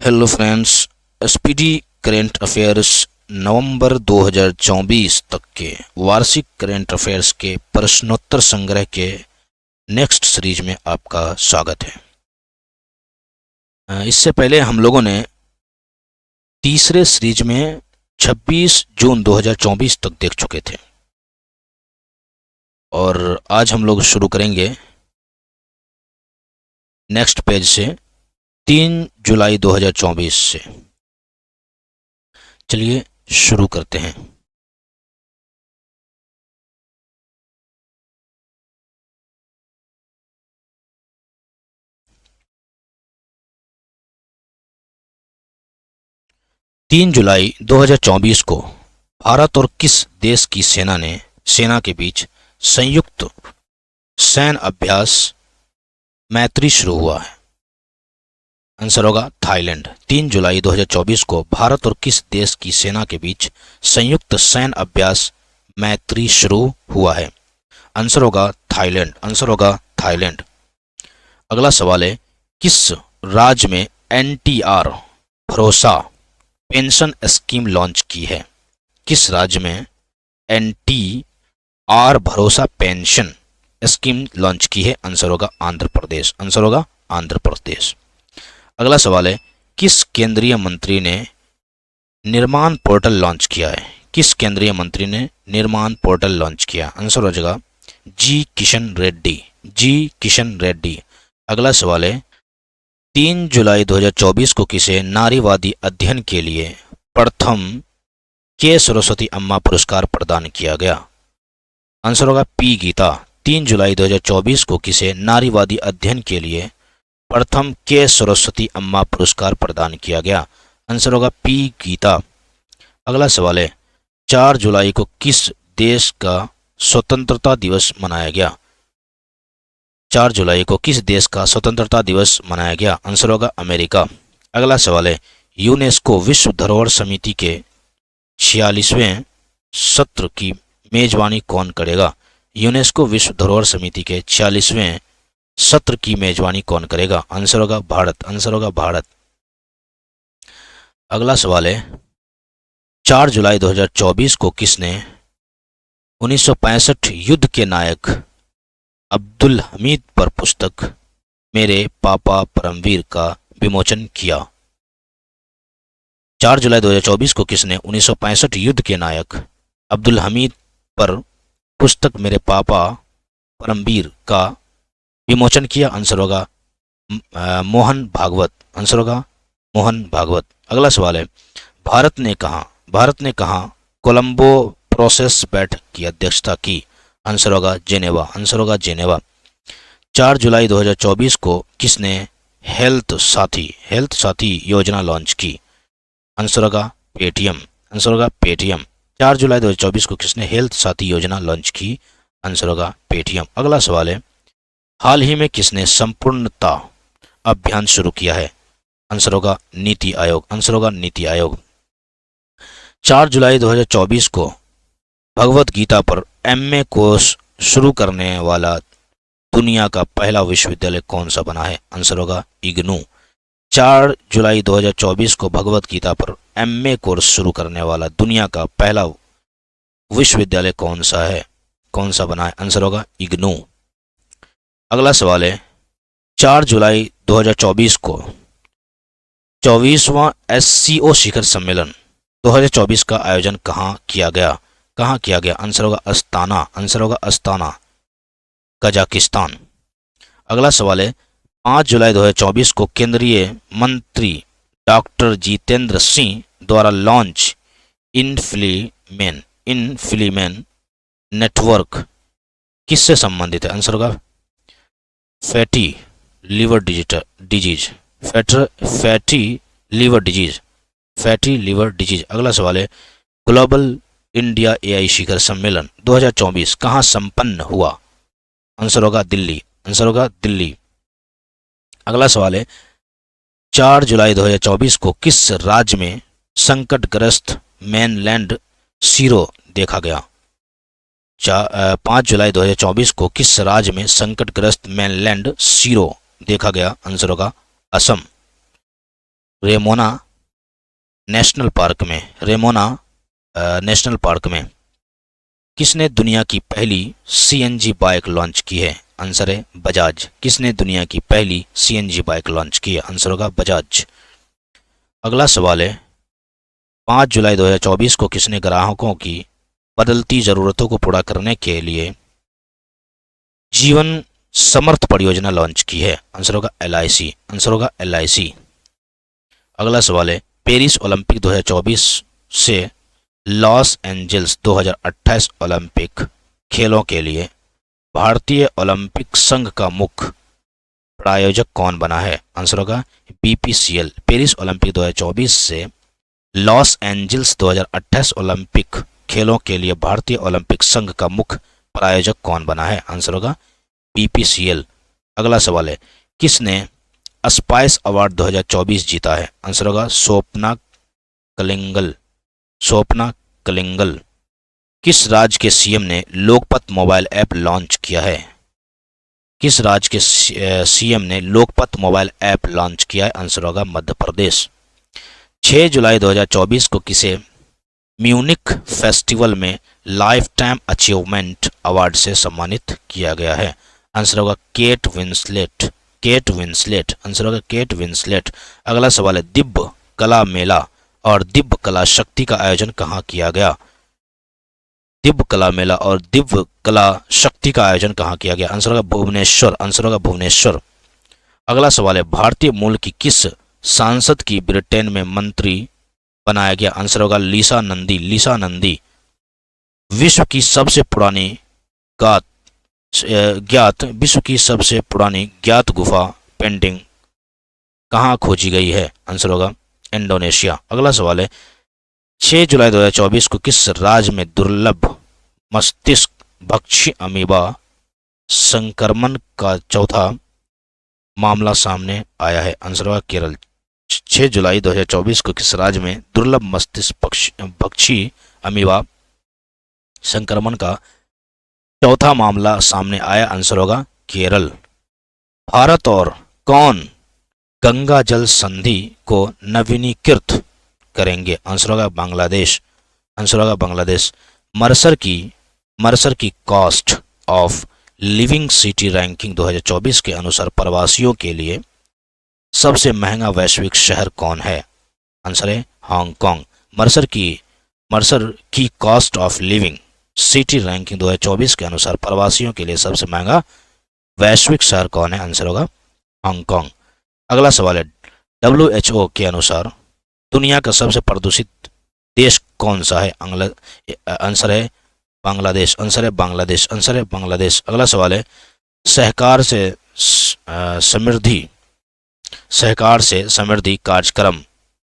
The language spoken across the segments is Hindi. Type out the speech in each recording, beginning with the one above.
Hello friends. SPD current affairs November 2024 तक के वार्षिक करेंट अफेयर्स के प्रश्नोत्तर संग्रह के नेक्स्ट सीरीज में आपका स्वागत है। इससे पहले हम लोगों ने तीसरे सीरीज में 26 जून 2024 तक देख चुके थे और आज हम लोग शुरू करेंगे नेक्स्ट पेज से 3 जुलाई 2024 से। चलिए शुरू करते हैं। तीन जुलाई 2024 को भारत और किस देश की सेना के बीच संयुक्त सैन्य अभ्यास मैत्री शुरू हुआ है? आंसर होगा थाईलैंड। 3 जुलाई 2024 को भारत और किस देश की सेना के बीच संयुक्त सैन्य अभ्यास मैत्री शुरू हुआ है? आंसर होगा थाईलैंड। आंसर होगा थाईलैंड। अगला सवाल है, किस राज्य में एनटीआर भरोसा पेंशन स्कीम लॉन्च की है? किस राज्य में एनटीआर भरोसा पेंशन स्कीम लॉन्च की है? आंसर होगा आंध्र प्रदेश। आंसर होगा आंध्र प्रदेश। अगला सवाल है, किस केंद्रीय मंत्री ने निर्माण पोर्टल लॉन्च किया है? किस केंद्रीय मंत्री ने निर्माण पोर्टल लॉन्च किया? आंसर हो जाएगा जी किशन रेड्डी। जी किशन रेड्डी। अगला सवाल है, 3 जुलाई 2024 को किसे नारीवादी अध्ययन के लिए प्रथम के सरस्वती अम्मा पुरस्कार प्रदान किया गया? आंसर होगा पी गीता। 3 जुलाई 2024 को किसे नारीवादी अध्ययन के लिए प्रथम के सरस्वती अम्मा पुरस्कार प्रदान किया गया? आंसर होगा पी गीता। अगला सवाल है, 4 जुलाई को किस देश का स्वतंत्रता दिवस मनाया गया? 4 जुलाई को किस देश का स्वतंत्रता दिवस मनाया गया? आंसर होगा अमेरिका। अगला सवाल है, यूनेस्को विश्व धरोहर समिति के 46वें सत्र की मेजबानी कौन करेगा? यूनेस्को विश्व धरोहर समिति के 46वें सत्र की मेजबानी कौन करेगा? आंसर होगा भारत। आंसर होगा भारत। अगला सवाल है, 4 जुलाई 2024 को किसने 1965 युद्ध के नायक अब्दुल हमीद पर पुस्तक मेरे पापा परमवीर का विमोचन किया? 4 जुलाई 2024 को किसने 1965 युद्ध के नायक अब्दुल हमीद पर पुस्तक मेरे पापा परमवीर का विमोचन किया? आंसर होगा मोहन भागवत। आंसर होगा मोहन भागवत। अगला सवाल है, भारत ने कहा कोलंबो प्रोसेस बैठक की अध्यक्षता की? आंसर होगा जेनेवा। आंसर होगा जेनेवा। 4 जुलाई 2024 को किसने हेल्थ साथी योजना लॉन्च की? आंसर होगा पेटीएम। आंसर होगा पेटीएम। 4 जुलाई 2024 को किसने हेल्थ साथी योजना लॉन्च की? आंसर होगा पेटीएम। अगला सवाल है, हाल ही में किसने संपूर्णता अभियान शुरू किया है? आंसर होगा नीति आयोग। आंसर होगा नीति आयोग। 4 जुलाई 2024 को भगवत गीता पर एमए कोर्स शुरू करने वाला दुनिया का पहला विश्वविद्यालय कौन सा बना है? आंसर होगा इग्नू। 4 जुलाई 2024 को भगवत गीता पर एमए कोर्स शुरू करने वाला दुनिया का पहला विश्वविद्यालय कौन सा बना है? आंसर होगा इग्नू। अगला सवाल है, 4 जुलाई 2024 को 24वां एससीओ शिखर सम्मेलन 2024 का आयोजन कहाँ किया गया? आंसर होगा अस्ताना। आंसर होगा अस्ताना, कजाकिस्तान। अगला सवाल है, 5 जुलाई 2024 को केंद्रीय मंत्री डॉक्टर जितेंद्र सिंह द्वारा लॉन्च इनफ्लीमेन नेटवर्क किससे संबंधित है? आंसर होगा फैटी लीवर डिजीज। अगला सवाल है, ग्लोबल इंडिया एआई शिखर सम्मेलन 2024 कहाँ संपन्न हुआ? आंसर होगा दिल्ली। आंसर होगा दिल्ली। अगला सवाल है, 4 जुलाई 2024 को किस राज्य में संकटग्रस्त मेनलैंड सीरो देखा गया? 5 जुलाई 2024 को किस राज्य में संकटग्रस्त मेनलैंड सीरो देखा गया? आंसर होगा असम। रेमोना नेशनल पार्क में, रेमोना नेशनल पार्क में किसने दुनिया की पहली सीएनजी बाइक लॉन्च की है? आंसर है बजाज। किसने दुनिया की पहली सीएनजी बाइक लॉन्च की है? आंसर होगा बजाज। अगला सवाल है 5 जुलाई 2024 को किसने ग्राहकों की बदलती ज़रूरतों को पूरा करने के लिए जीवन समर्थ परियोजना लॉन्च की है? आंसर होगा एलआईसी। आंसर होगा एलआईसी। अगला सवाल है पेरिस ओलंपिक 2024 से लॉस एंजल्स 2028 ओलंपिक खेलों के लिए भारतीय ओलंपिक संघ का मुख्य प्रायोजक कौन बना है? आंसर होगा बीपीसीएल। पेरिस ओलंपिक 2024 से लॉस एंजल्स 2028 ओलंपिक खेलों के लिए भारतीय ओलंपिक संघ का मुख्य प्रायोजक कौन बना है? आंसर होगा बीपीसीएल। अगला सवाल है किसने स्पाइस अवार्ड 2024 जीता है? आंसर होगा स्वप्ना कलिंगल। स्वप्ना कलिंगल। किस राज्य के सीएम ने लोकपथ मोबाइल ऐप लॉन्च किया है? किस राज्य के सीएम ने लोकपथ मोबाइल ऐप लॉन्च किया है? आंसर होगा मध्य प्रदेश। 6 जुलाई 2024 को किसे म्यूनिक फेस्टिवल में लाइफ टाइम अचीवमेंट अवार्ड से सम्मानित किया गया है? आंसर होगा Kate Winslet. Kate Winslet. Answer होगा केट विंसलेट। अगला सवाल है दिव्य कला मेला और दिव्य कला शक्ति का आयोजन कहाँ किया गया? दिव्य कला मेला और दिव्य कला शक्ति का आयोजन कहाँ किया गया? आंसर होगा भुवनेश्वर। आंसर होगा भुवनेश्वर। अगला सवाल है भारतीय मूल की किस सांसद की ब्रिटेन में मंत्री बनाया गया? आंसर होगा लीसा नंदी। लीसा नंदी। विश्व की सबसे पुरानी विश्व की सबसे पुरानी ज्ञात गुफा पेंटिंग कहाँ खोजी गई है? आंसर होगा इंडोनेशिया। अगला सवाल है 6 जुलाई 2024 को किस राज्य में दुर्लभ मस्तिष्क भक्षी अमीबा संक्रमण का चौथा मामला सामने आया है? आंसर होगा केरल। 6 जुलाई 2024 को किस राज्य में दुर्लभ मस्तिष्क भक्षी अमीबा संक्रमण का चौथा मामला सामने आया? आंसर होगा केरल। भारत और कौन गंगा जल संधि को नवीनीकृत करेंगे? आंसर होगा बांग्लादेश। आंसर होगा बांग्लादेश। मर्सर की cost of living city ranking 2024 के अनुसार प्रवासियों के लिए सबसे महंगा वैश्विक शहर कौन है? आंसर है हांगकांग। मर्सर की cost of living city ranking 2024 के अनुसार प्रवासियों के लिए सबसे महंगा वैश्विक शहर कौन है? आंसर होगा हांगकांग। अगला सवाल है WHO के अनुसार दुनिया का सबसे प्रदूषित देश कौन सा है? आंसर है बांग्लादेश। आंसर है बांग्लादेश। आंसर है बांग्लादेश। अगला सवाल है सहकार से समृद्धि कार्यक्रम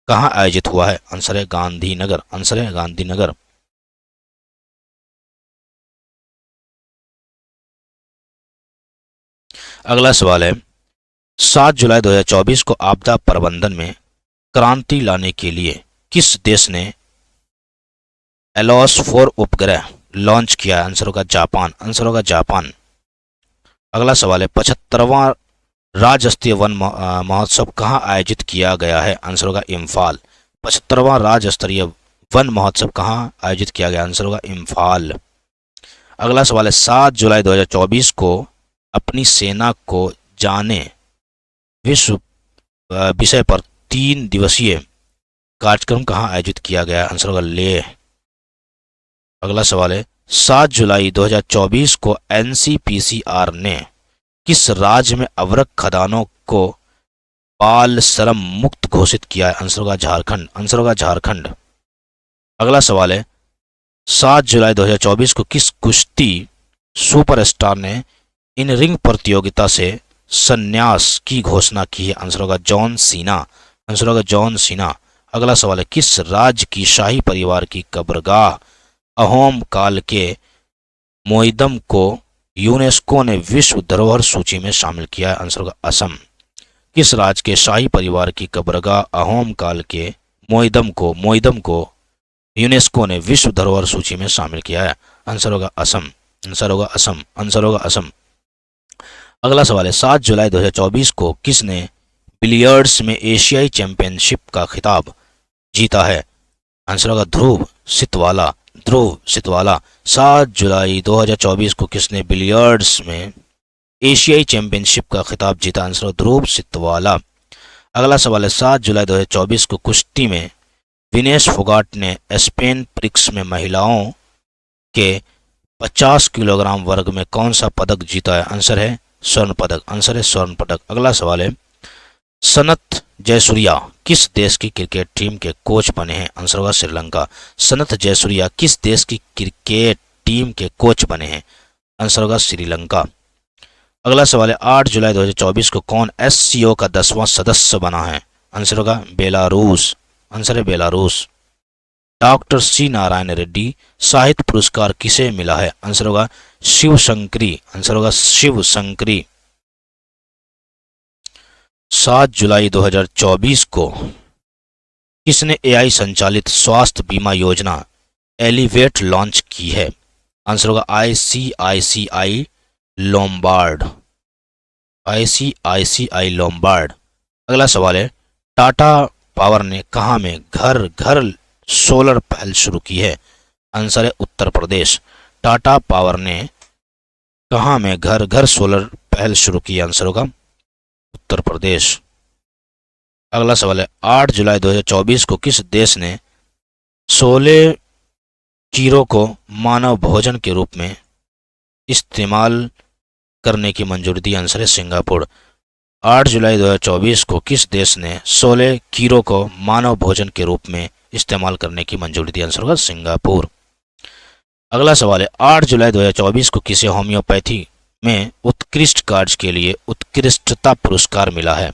कहाँ आयोजित हुआ है? आंसर है गांधीनगर। आंसर है गांधीनगर। अगला सवाल है 7 जुलाई 2024 को आपदा प्रबंधन में क्रांति लाने के लिए किस देश ने एलओस 4 उपग्रह लॉन्च किया? आंसर होगा जापान। आंसर होगा जापान। अगला सवाल है 75वां राज्य स्तरीय वन महोत्सव कहाँ आयोजित किया गया है? आंसर होगा इम्फाल। 75वां राज्य स्तरीय वन महोत्सव कहाँ आयोजित किया गया? आंसर होगा इम्फाल। अगला सवाल है 7 जुलाई 2024 को अपनी सेना को जाने विश्व विषय पर 3 दिवसीय कार्यक्रम कहाँ आयोजित किया गया? आंसर होगा लेह। अगला सवाल है 7 जुलाई 2024 को एनसीपीसीआर ने किस राज्य में अवरक खदानों को बाल श्रम मुक्त घोषित किया है? आंसर होगा झारखंड। आंसर होगा झारखंड। अगला सवाल है 7 जुलाई 2024 को किस कुश्ती सुपरस्टार ने इन रिंग प्रतियोगिता से संन्यास की घोषणा की है? आंसर होगा जॉन सीना। आंसर होगा जॉन सीना। अगला सवाल है किस राज्य की शाही परिवार की कब्रगाह अहोम काल के मोइदम को यूनेस्को ने विश्व धरोहर सूची में शामिल किया है? आंसर होगा असम। किस राज्य के शाही परिवार की कब्रगाह अहोम काल के मोइदम को यूनेस्को ने विश्व धरोहर सूची में शामिल किया है? आंसर होगा असम। आंसर होगा असम। आंसर होगा असम। अगला सवाल है 7 जुलाई 2024 को किसने बिलियर्ड्स में एशियाई चैंपियनशिप का खिताब जीता है? आंसर होगा ध्रुव सितवाला। ध्रुव सितवाला। 7 जुलाई 2024 को किसने बिलियर्ड्स में एशियाई चैंपियनशिप का खिताब जीता? आंसर ध्रुव सितवाला। अगला सवाल है 7 जुलाई 2024 को कुश्ती में विनेश फोगाट ने स्पेन प्रिक्स में महिलाओं के 50 किलोग्राम वर्ग में कौन सा पदक जीता है? आंसर है स्वर्ण पदक। आंसर है स्वर्ण पदक। अगला सवाल है सनत जयसूर्या किस देश की क्रिकेट टीम के कोच बने हैं? आंसर होगा श्रीलंका। सनत जयसूर्या किस देश की क्रिकेट टीम के कोच बने हैं? आंसर होगा श्रीलंका। अगला सवाल है 8 जुलाई 2024 को कौन एससीओ का 10वां सदस्य बना है? आंसर होगा बेलारूस। आंसर है Belarus. Doctor C Narayan Reddy साहित्य पुरस्कार किसे मिला है? आंसर होगा शिव शंकरी। आंसर होगा शिव शंकरी। 7 जुलाई 2024 को किसने एआई संचालित स्वास्थ्य बीमा योजना एलिवेट लॉन्च की है? आंसर होगा आईसीआईसीआई लोम्बार्ड। ICICI Lombard. अगला सवाल है टाटा पावर ने कहाँ में घर घर सोलर पहल शुरू की है? आंसर है उत्तर प्रदेश। टाटा पावर ने कहाँ में घर घर सोलर पहल शुरू की? आंसर होगा उत्तर प्रदेश। अगला सवाल है 8 जुलाई 2024 को किस देश ने 16 कीड़ों को मानव भोजन के रूप में इस्तेमाल करने की मंजूरी दी? आंसर है सिंगापुर। 8 जुलाई 2024 को किस देश ने 16 कीड़ों को मानव भोजन के रूप में इस्तेमाल करने की मंजूरी दी? आंसर होगा सिंगापुर। अगला सवाल है 8 जुलाई 2024 को किसे होम्योपैथी में उत्कृष्ट कार्य के लिए उत्कृष्टता पुरस्कार मिला है?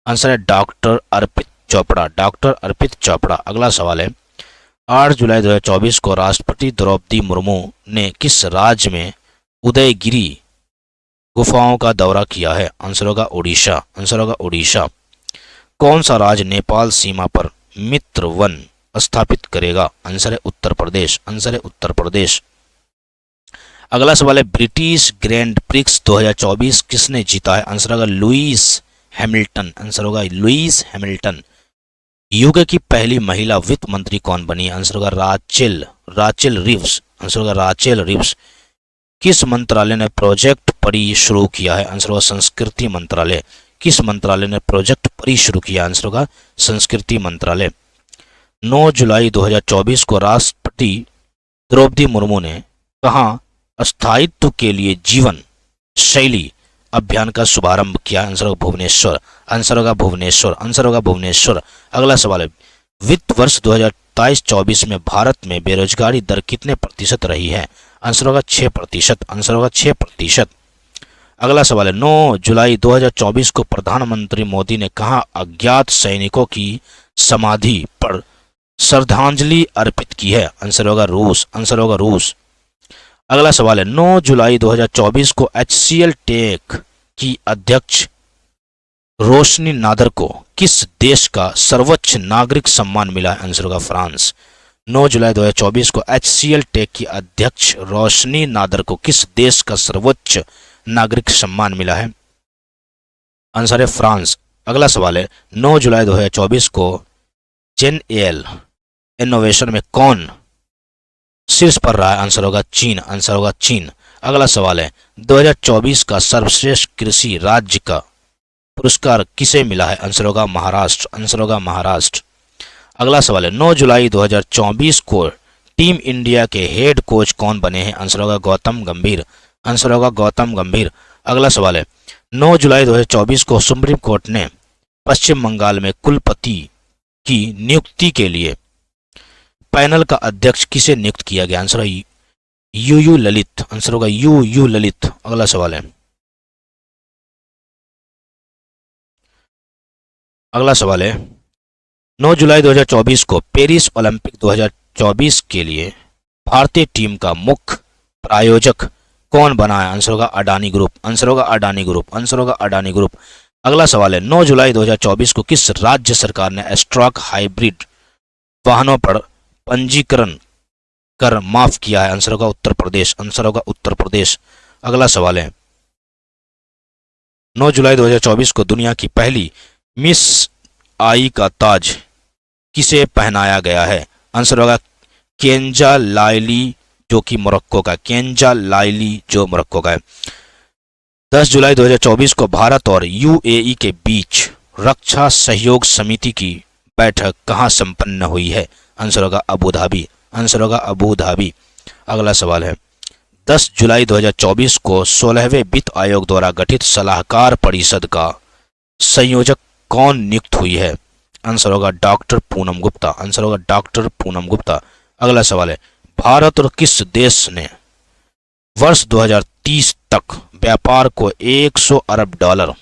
आंसर है डॉक्टर अर्पित चोपड़ा। डॉक्टर अर्पित चोपड़ा। अगला सवाल है 8 जुलाई 2024 को राष्ट्रपति द्रौपदी मुर्मू ने किस राज्य में उदयगिरी गुफाओं का दौरा किया है? आंसर होगा उड़ीसा। आंसर होगा उड़ीसा। कौन सा राज्य नेपाल सीमा पर मित्र वन स्थापित करेगा? आंसर है उत्तर प्रदेश। आंसर है उत्तर प्रदेश। अगला सवाल है ब्रिटिश ग्रैंड प्रिक्स 2024 किसने जीता है? आंसर होगा लुईस हैमिल्टन। आंसर होगा लुईस हैमिल्टन। यूके की पहली महिला वित्त मंत्री कौन बनी? आंसर होगा राचेल रिव्स। आंसर होगा राचेल रिव्स। किस मंत्रालय ने प्रोजेक्ट परी शुरू किया है? आंसर होगा संस्कृति मंत्रालय। किस मंत्रालय ने प्रोजेक्ट परी शुरू किया? आंसर होगा संस्कृति मंत्रालय। 9 जुलाई 2024 को राष्ट्रपति द्रौपदी मुर्मू ने कहाँ स्थायित्व के लिए जीवन शैली अभियान का शुभारंभ किया? आंसर होगा भुवनेश्वर। आंसर होगा भुवनेश्वर। आंसर होगा भुवनेश्वर। अगला सवाल है वित्त वर्ष 2023-24 में भारत में बेरोजगारी दर कितने प्रतिशत रही है? आंसर होगा 6%। आंसर होगा 6%। अगला सवाल है 9 जुलाई 2024 को प्रधानमंत्री मोदी ने कहाँ अज्ञात सैनिकों की समाधि पर श्रद्धांजलि अर्पित की है? आंसर होगा रूस। आंसर होगा रूस। अगला सवाल है 9 जुलाई 2024 को HCL टेक की अध्यक्ष रोशनी नादर को किस देश का सर्वोच्च नागरिक सम्मान मिला है? आंसर होगा फ्रांस। 9 जुलाई 2024 को HCL टेक की अध्यक्ष रोशनी नादर को किस देश का सर्वोच्च नागरिक सम्मान मिला है? आंसर है फ्रांस। अगला सवाल है 9 जुलाई 2024 को जेन इनोवेशन में कौन शीर्ष पर रहा है? आंसर होगा चीन। आंसर होगा चीन। अगला सवाल है 2024 का सर्वश्रेष्ठ कृषि राज्य का पुरस्कार किसे मिला है? आंसर होगा महाराष्ट्र। आंसर होगा महाराष्ट्र। अगला सवाल है 9 जुलाई 2024 को टीम इंडिया के हेड कोच कौन बने हैं? आंसर होगा गौतम गंभीर। आंसर होगा गौतम गंभीर। अगला सवाल है 9 जुलाई 2024 को सुप्रीम कोर्ट ने पश्चिम बंगाल में कुलपति की नियुक्ति के लिए पैनल का अध्यक्ष किसे नियुक्त किया गया? आंसर है यू ललित। आंसर होगा यू ललित। अगला सवाल है अगला सवाल है 9 जुलाई 2024 को पेरिस ओलंपिक 2024 के लिए भारतीय टीम का मुख्य प्रायोजक कौन बना है? आंसर होगा अडानी ग्रुप। आंसर होगा अडानी ग्रुप। आंसर होगा अडानी ग्रुप। अगला सवाल है 9 जुलाई 2024 को किस राज्य सरकार ने स्ट्रोक हाइब्रिड वाहनों पर पंजीकरण कर माफ किया है? आंसर होगा उत्तर प्रदेश। आंसर होगा उत्तर प्रदेश। अगला सवाल है 9 जुलाई 2024 को दुनिया की पहली मिस आई का ताज किसे पहनाया गया है? आंसर होगा केंजा लाइली, जो कि मोरक्को का, केंजा लाइली जो मोरक्को का है। 10 जुलाई 2024 को भारत और यूएई के बीच रक्षा सहयोग समिति की बैठक कहाँ संपन्न हुई है? आंसर होगा अबू धाबी। आंसर होगा अबू धाबी। अगला सवाल है 10 जुलाई 2024 को 16वें वित्त आयोग द्वारा गठित सलाहकार परिषद का संयोजक कौन नियुक्त हुई है? आंसर होगा डॉक्टर पूनम गुप्ता। आंसर होगा डॉक्टर पूनम गुप्ता। अगला सवाल है भारत और किस देश ने वर्ष 2030 तक व्यापार को 100 अरब डॉलर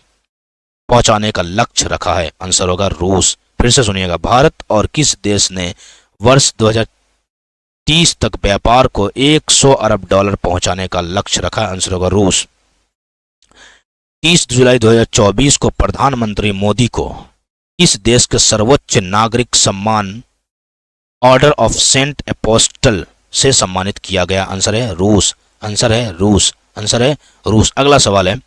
पहुंचाने का लक्ष्य रखा है? आंसर होगा रूस। फिर से सुनिएगा, भारत और किस देश ने वर्ष 2030 तक व्यापार को 100 अरब डॉलर पहुंचाने का लक्ष्य रखा है? आंसर होगा रूस। 30 जुलाई 2024 को प्रधानमंत्री मोदी को इस देश के सर्वोच्च नागरिक सम्मान ऑर्डर ऑफ सेंट एपोस्टल से सम्मानित किया गया? आंसर है रूस। आंसर है रूस। आंसर है रूस। अगला सवाल है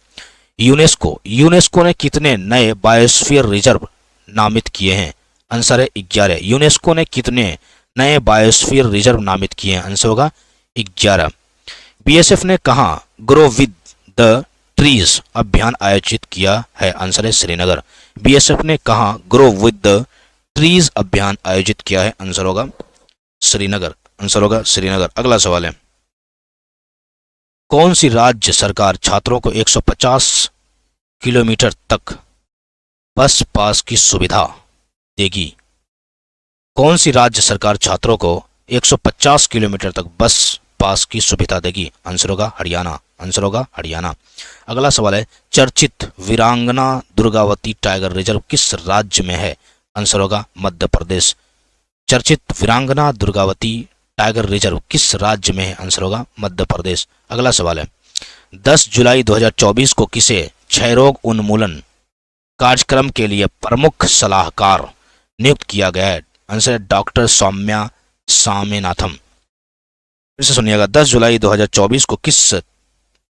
यूनेस्को ने कितने नए बायोस्फीयर रिजर्व नामित किए हैं? आंसर है 11। यूनेस्को ने कितने नए बायोस्फीयर रिजर्व नामित किए हैं? आंसर होगा 11। बीएसएफ ने कहां ग्रो विद द ट्रीज अभियान आयोजित किया है? आंसर है श्रीनगर। बीएसएफ ने कहां ग्रो विद द ट्रीज अभियान आयोजित किया है? आंसर होगा श्रीनगर। आंसर होगा श्रीनगर। अगला सवाल है कौन सी राज्य सरकार छात्रों को 150 किलोमीटर तक बस पास की सुविधा देगी? कौन सी राज्य सरकार छात्रों को 150 किलोमीटर तक बस पास की सुविधा देगी? आंसर होगा हरियाणा। आंसर होगा हरियाणा। अगला सवाल है चर्चित वीरांगना दुर्गावती टाइगर रिजर्व किस राज्य में है? आंसर होगा मध्य प्रदेश। चर्चित वीरांगना दुर्गावती टाइगर रिजर्व किस राज्य में है? आंसर होगा मध्य प्रदेश। अगला सवाल है 10 जुलाई 2024 को किसे क्षय रोग उन्मूलन कार्यक्रम के लिए प्रमुख सलाहकार नियुक्त किया गया है? आंसर है डॉक्टर सौम्या स्वामीनाथन। फिर से सुनिएगा 10 जुलाई 2024 को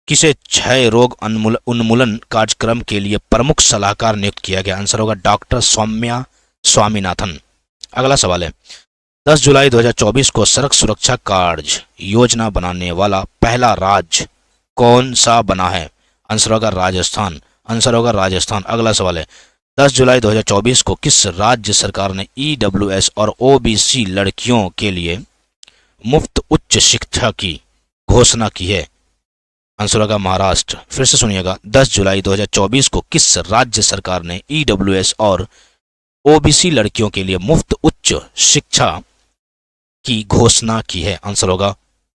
किसे क्षय रोग उन्मूलन कार्यक्रम के लिए प्रमुख सलाहकार नियुक्त किया गया? आंसर होगा डॉक्टर सौम्या स्वामीनाथन। अगला सवाल है 10 जुलाई 2024 को सड़क सुरक्षा कार्य योजना बनाने वाला पहला राज्य कौन सा बना है? आंसर होगा राजस्थान। आंसर होगा राजस्थान। अगला सवाल है 10 जुलाई 2024 को किस राज्य सरकार ने ईडब्ल्यूएस और ओबीसी लड़कियों के लिए मुफ्त उच्च शिक्षा की घोषणा की है? आंसर होगा महाराष्ट्र। फिर से सुनिएगा 10 जुलाई 2024 को किस राज्य सरकार ने ईडब्ल्यूएस और ओबीसी लड़कियों के लिए मुफ्त उच्च शिक्षा की घोषणा की है? आंसर होगा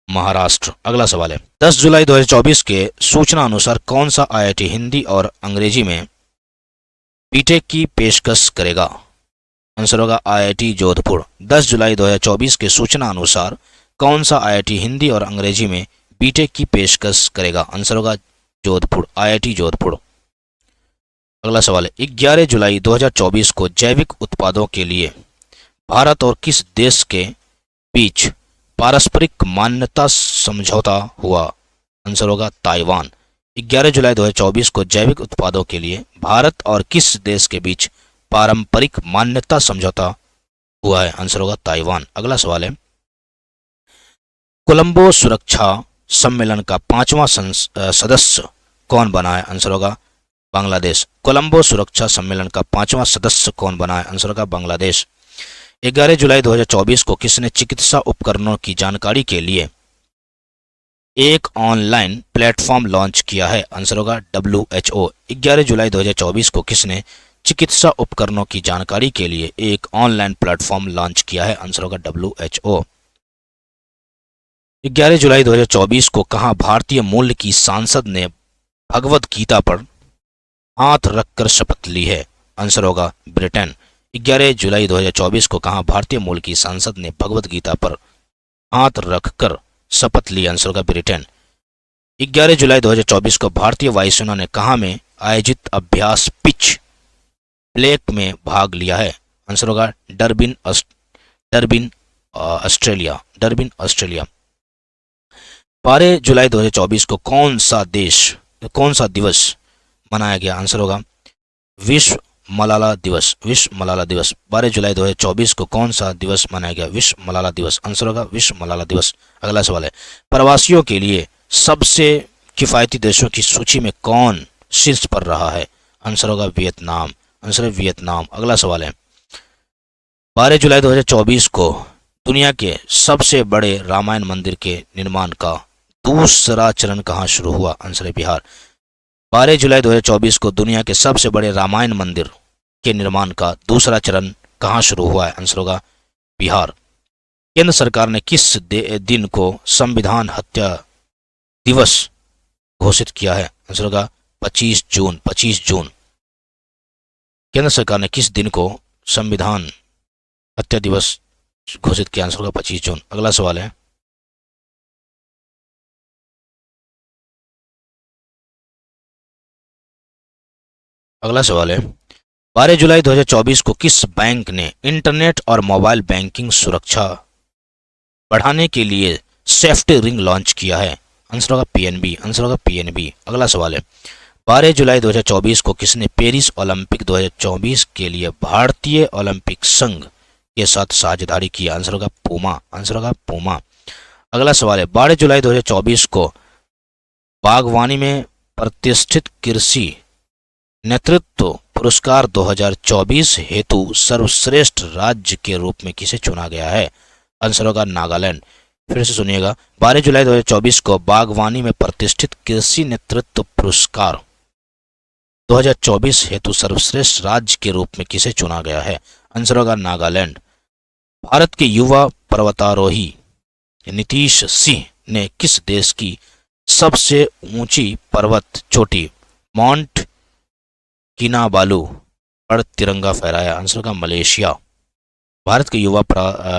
महाराष्ट्र। अगला सवाल है 10 जुलाई 2024 के सूचना अनुसार कौन सा आईआईटी हिंदी और अंग्रेजी में बीटेक की पेशकश करेगा? आंसर होगा आईआईटी जोधपुर। 10 जुलाई 2024 के सूचना अनुसार कौन सा आईआईटी हिंदी और अंग्रेजी में बीटेक की पेशकश करेगा? आंसर होगा जोधपुर, आईआईटी जोधपुर। अगला सवाल है 11 जुलाई 2024 को जैविक उत्पादों के लिए भारत और किस देश के बीच पारस्परिक मान्यता समझौता हुआ? आंसर होगा ताइवान। 11 जुलाई 2024 को जैविक उत्पादों के लिए भारत और किस देश के बीच पारंपरिक मान्यता समझौता हुआ है? आंसर होगा ताइवान। अगला सवाल है कोलंबो सुरक्षा सम्मेलन का 5वां सदस्य कौन बना है? आंसर होगा बांग्लादेश। कोलंबो सुरक्षा सम्मेलन का 5वां सदस्य कौन बना है? आंसर होगा बांग्लादेश। 11 जुलाई 2024 को किसने चिकित्सा उपकरणों की जानकारी के लिए एक ऑनलाइन प्लेटफॉर्म लॉन्च किया है? आंसर होगा WHO। 11 जुलाई 2024 को किसने चिकित्सा उपकरणों की जानकारी के लिए एक ऑनलाइन प्लेटफॉर्म लॉन्च किया है? आंसर होगा WHO। 11 जुलाई 2024 को कहां भारतीय मूल की सांसद ने भगवत गीता पर हाथ रखकर शपथ ली है? आंसर होगा ब्रिटेन। 11 जुलाई 2024 को कहां भारतीय मूल की सांसद ने भगवत गीता पर हाथ रखकर शपथ ली? आंसर होगा ब्रिटेन। 11 जुलाई 2024 को भारतीय वायुसेना ने कहां में आयोजित अभ्यास पिच ब्लैक में भाग लिया है? आंसर होगा डरबिन ऑस्ट्रेलिया। Durbin Australia. 12 जुलाई 2024 को कौन सा दिवस मनाया गया? आंसर होगा विश्व मलाला दिवस, विश्व मलाला दिवस। 12 जुलाई 2024 को कौन सा दिवस मनाया गया? विश्व मलाला दिवस। आंसर होगा विश्व मलाला दिवस। अगला सवाल है, प्रवासियों के लिए सबसे किफ़ायती देशों की सूची में कौन शीर्ष पर रहा है? आंसर होगा वियतनाम। आंसर है वियतनाम। अगला सवाल है, 12 जुलाई 2024 को दुनिया के सबसे बड़े रामायण मंदिर के निर्माण का दूसरा चरण कहाँ शुरू हुआ? आंसर है बिहार। 12 जुलाई 2024 को दुनिया के सबसे बड़े रामायण मंदिर के निर्माण का दूसरा चरण कहाँ शुरू हुआ है? आंसर होगा बिहार। केंद्र सरकार ने किस दिन को संविधान हत्या दिवस घोषित किया है? आंसर होगा 25 जून। 25 जून। केंद्र सरकार ने किस दिन को संविधान हत्या दिवस घोषित किया? आंसर होगा 25 जून। अगला सवाल है, अगला सवाल है, 12 जुलाई 2024 को किस बैंक ने इंटरनेट और मोबाइल बैंकिंग सुरक्षा बढ़ाने के लिए सेफ्टी रिंग लॉन्च किया है? आंसर होगा पीएनबी। आंसर होगा पीएनबी। अगला सवाल है, 12 जुलाई 2024 को किसने पेरिस ओलंपिक 2024 के लिए भारतीय ओलंपिक संघ के साथ साझेदारी की? आंसर होगा पूमा। आंसर होगा पूमा। अगला सवाल है, 12 जुलाई 2024 को बागवानी में प्रतिष्ठित कृषि नेतृत्व पुरस्कार 2024 हेतु सर्वश्रेष्ठ राज्य के रूप में किसे चुना गया है? आंसर होगा नागालैंड। फिर से सुनिएगा, 12 जुलाई 2024 को बागवानी में प्रतिष्ठित कृषि नेतृत्व पुरस्कार 2024 हेतु सर्वश्रेष्ठ राज्य के रूप में किसे चुना गया है? आंसर होगा नागालैंड। भारत के युवा पर्वतारोही नीतीश सिंह ने किस देश की सबसे ऊंची पर्वत चोटी माउंट किनाबालू पर तिरंगा फहराया? आंसर होगा मलेशिया। भारत के युवा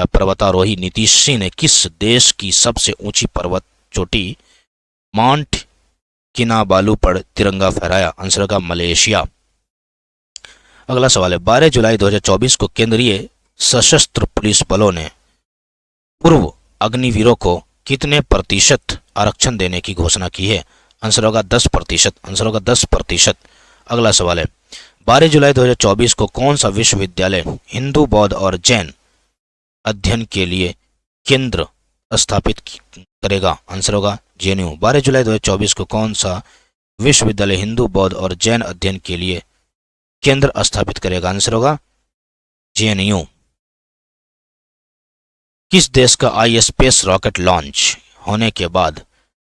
पर्वतारोही नीतीश सिंह ने किस देश की सबसे ऊंची पर्वत चोटी माउंट किनाबालू पर तिरंगा फहराया? आंसर होगा मलेशिया। अगला सवाल है, 12 जुलाई 2024 को केंद्रीय सशस्त्र पुलिस बलों ने पूर्व अग्निवीरों को कितने प्रतिशत आरक्षण देने की घोषणा की है? आंसर होगा 10%। आंसर होगा 10%। अगला सवाल है, 12 जुलाई 2024 को कौन सा विश्वविद्यालय हिंदू, बौद्ध और जैन अध्ययन के लिए केंद्र स्थापित करेगा? आंसर होगा जेएनयू। 12 जुलाई 2024 को कौन सा विश्वविद्यालय हिंदू, बौद्ध और जैन अध्ययन के लिए केंद्र स्थापित करेगा? आंसर होगा जेएनयू। किस देश का आईएसपीएस रॉकेट लॉन्च होने के बाद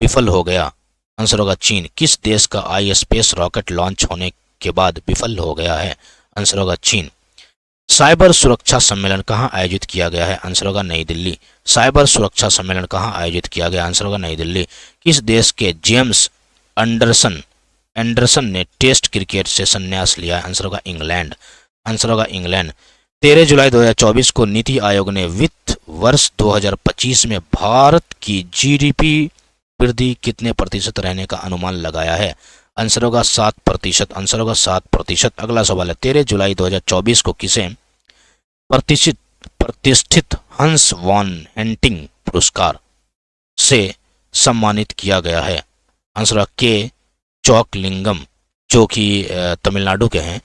विफल हो गया? आंसर होगा चीन। किस देश का आईएसपीएस रॉकेट लॉन्च होने के बाद विफल हो गया है? आंसर होगा चीन। साइबर सुरक्षा सम्मेलन कहाँ आयोजित किया गया है? आंसर होगा नई दिल्ली। साइबर सुरक्षा सम्मेलन कहाँ आयोजित किया गया? आंसर होगा नई दिल्ली। किस देश के जेम्स एंडरसन ने टेस्ट क्रिकेट से संन्यास लिया है? आंसर होगा इंग्लैंड। आंसर होगा इंग्लैंड। 13 जुलाई 2024 को नीति आयोग ने वित्त वर्ष 2025 में भारत की जीडीपी वृद्धि कितने प्रतिशत रहने का अनुमान लगाया है? आंसर होगा 7%। आंसर होगा 7%। अगला सवाल है, 13 जुलाई 2024 को किसे प्रतिष्ठित हंस वॉन हेंटिंग पुरस्कार से सम्मानित किया गया है? आंसर होगा के चौकलिंगम, जो कि तमिलनाडु के हैं।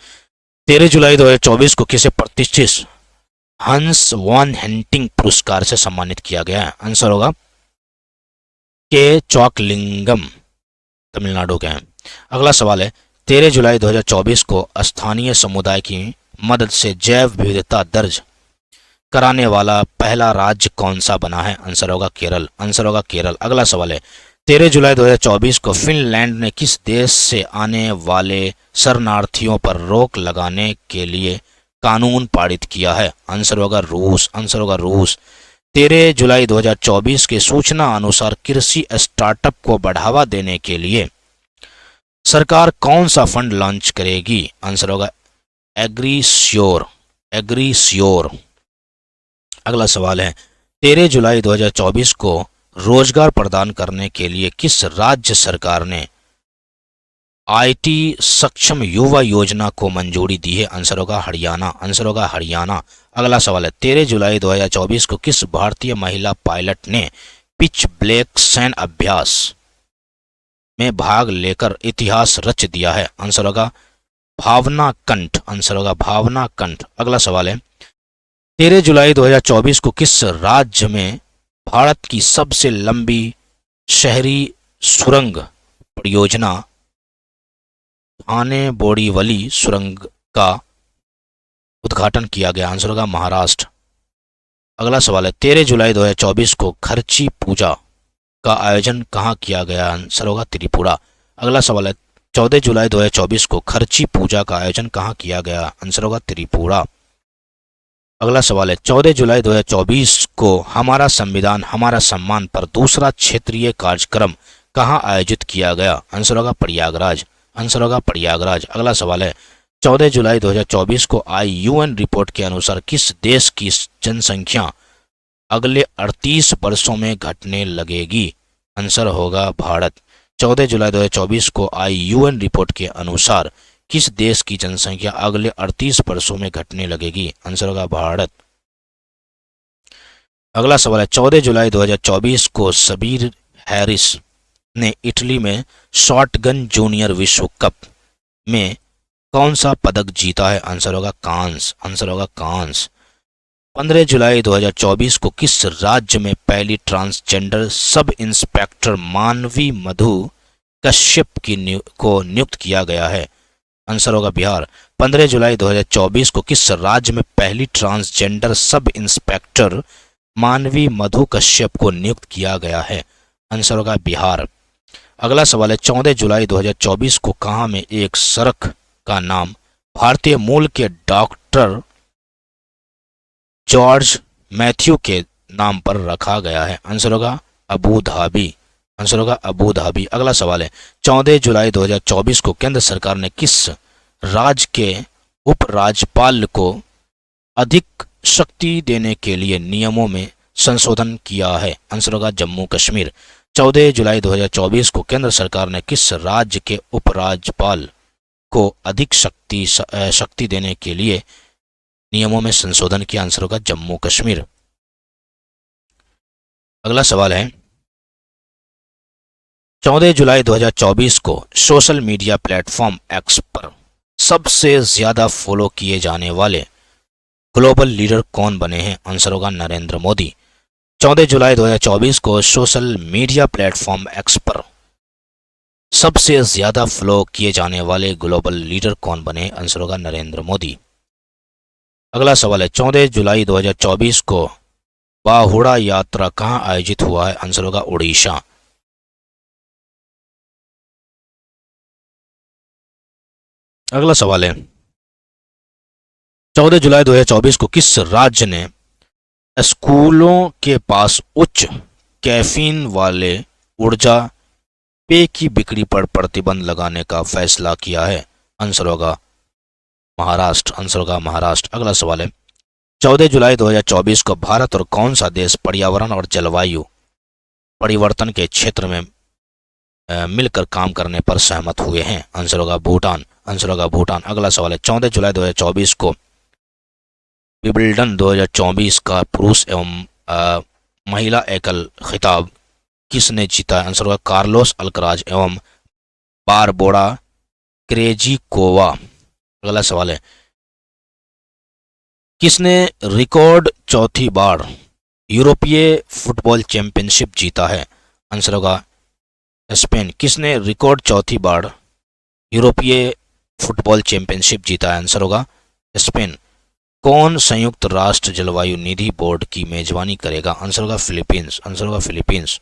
13 जुलाई 2024 को किसे प्रतिष्ठित हंस वॉन हेंटिंग पुरस्कार से सम्मानित किया गया है? आंसर होगा के चौकलिंगम, तमिलनाडु के हैं। अगला सवाल है, 13 जुलाई 2024 को स्थानीय समुदाय की मदद से जैव विविधता दर्ज कराने वाला पहला राज्य कौन सा बना है? आंसर होगा केरल। आंसर होगा केरल। अगला सवाल है, 13 जुलाई 2024 को फिनलैंड ने किस देश से आने वाले शरणार्थियों पर रोक लगाने के लिए कानून पारित किया है? आंसर होगा रूस। आंसर होगा रूस। 13 जुलाई 2024 के सूचना अनुसार कृषि स्टार्टअप को बढ़ावा देने के लिए सरकार कौन सा फंड लॉन्च करेगी? आंसर होगा एग्रीश्योर। एग्रीश्योर। अगला सवाल है, 13 जुलाई 2024 को रोजगार प्रदान करने के लिए किस राज्य सरकार ने आईटी सक्षम युवा योजना को मंजूरी दी है? आंसर होगा हरियाणा। आंसर होगा हरियाणा। अगला सवाल है, 13 जुलाई 2024 को किस भारतीय महिला पायलट ने पिच ब्लैक सैन्य अभ्यास में भाग लेकर इतिहास रच दिया है? आंसर होगा भावना कंठ, आंसर होगा भावना कंठ। अगला सवाल है 13 जुलाई 2024 को किस राज्य में भारत की सबसे लंबी शहरी सुरंग परियोजना थाने बोरीवली सुरंग का उद्घाटन किया गया? आंसर होगा महाराष्ट्र। अगला सवाल है 13 जुलाई 2024 को खर्ची पूजा का आयोजन कहाँ किया गया? आंसर होगा त्रिपुरा। अगला सवाल है 14 जुलाई 2024 को खर्ची पूजा का आयोजन कहाँ किया गया? आंसर होगा त्रिपुरा। अगला सवाल है 14 जुलाई 2024 को हमारा संविधान हमारा सम्मान पर दूसरा क्षेत्रीय कार्यक्रम कहाँ आयोजित किया गया? आंसर होगा प्रयागराज। आंसर होगा प्रयागराज। अगला सवाल है 14 जुलाई 2024 को आई यूएन रिपोर्ट के अनुसार किस देश की जनसंख्या अगले 38 वर्षों में घटने लगेगी? आंसर होगा भारत। 14 जुलाई 2024 को आई यूएन रिपोर्ट के अनुसार किस देश की जनसंख्या अगले 38 वर्षों में घटने लगेगी? आंसर होगा भारत। अगला सवाल है 14 जुलाई 2024 को सबीर हैरिस ने इटली में शॉटगन जूनियर विश्व कप में कौन सा पदक जीता है? आंसर होगा कांस। आंसर होगा कांस। 15 जुलाई 2024 को किस राज्य में पहली ट्रांसजेंडर सब इंस्पेक्टर मानवी मधु कश्यप को नियुक्त किया गया है? आंसर होगा बिहार। 15 जुलाई 2024 को किस राज्य में पहली ट्रांसजेंडर सब इंस्पेक्टर मानवी मधु कश्यप को नियुक्त किया गया है? आंसर होगा बिहार। अगला सवाल है 14 जुलाई 2024 को कहाँ में एक सड़क का नाम भारतीय मूल के डॉक्टर जॉर्ज मैथ्यू के नाम पर रखा गया है? आंसर होगा अबू धाबी। आंसर होगा अबू धाबी। अगला सवाल है 14 जुलाई 2024 को केंद्र सरकार ने किस राज्य के उपराज्यपाल को अधिक शक्ति देने के लिए नियमों में संशोधन किया है? आंसर होगा जम्मू कश्मीर। 14 जुलाई 2024 को केंद्र सरकार ने किस राज्य के उपराज्यपाल को अधिक शक्ति देने के लिए नियमों में संशोधन किया? आंसर होगा जम्मू कश्मीर। अगला सवाल है 14 जुलाई 2024 को सोशल मीडिया प्लेटफॉर्म एक्स पर सबसे ज्यादा फॉलो किए जाने वाले ग्लोबल लीडर कौन बने हैं? आंसर होगा नरेंद्र मोदी। 14 जुलाई 2024 को सोशल मीडिया प्लेटफॉर्म एक्स पर सबसे ज्यादा फॉलो किए जाने वाले ग्लोबल लीडर कौन बने? आंसर होगा नरेंद्र मोदी। अगला सवाल है 14 जुलाई 2024 को बाहुड़ा यात्रा कहाँ आयोजित हुआ है? आंसर होगा उड़ीसा। अगला सवाल है 14 जुलाई 2024 को किस राज्य ने स्कूलों के पास उच्च कैफीन वाले ऊर्जा पेय की बिक्री पर प्रतिबंध लगाने का फैसला किया है? आंसर होगा महाराष्ट्र। आंसर होगा महाराष्ट्र। अगला सवाल है 14 जुलाई 2024 को भारत और कौन सा देश पर्यावरण और जलवायु परिवर्तन के क्षेत्र में मिलकर काम करने पर सहमत हुए हैं? आंसर होगा भूटान। आंसर होगा भूटान। अगला सवाल है 14 जुलाई 2024 को विंबलडन 2024 का पुरुष एवं महिला एकल खिताब किसने जीता है? आंसर होगा कार्लोस अल्कराज एवं बारबोरा क्रेजिकोवा। अगला सवाल है किसने रिकॉर्ड चौथी बार यूरोपीय फुटबॉल चैंपियनशिप जीता है? आंसर होगा स्पेन। किसने रिकॉर्ड चौथी बार यूरोपीय फुटबॉल चैंपियनशिप जीता है? आंसर होगा स्पेन। कौन संयुक्त राष्ट्र जलवायु निधि बोर्ड की मेजबानी करेगा? आंसर होगा फिलीपींस। आंसर होगा फिलीपींस।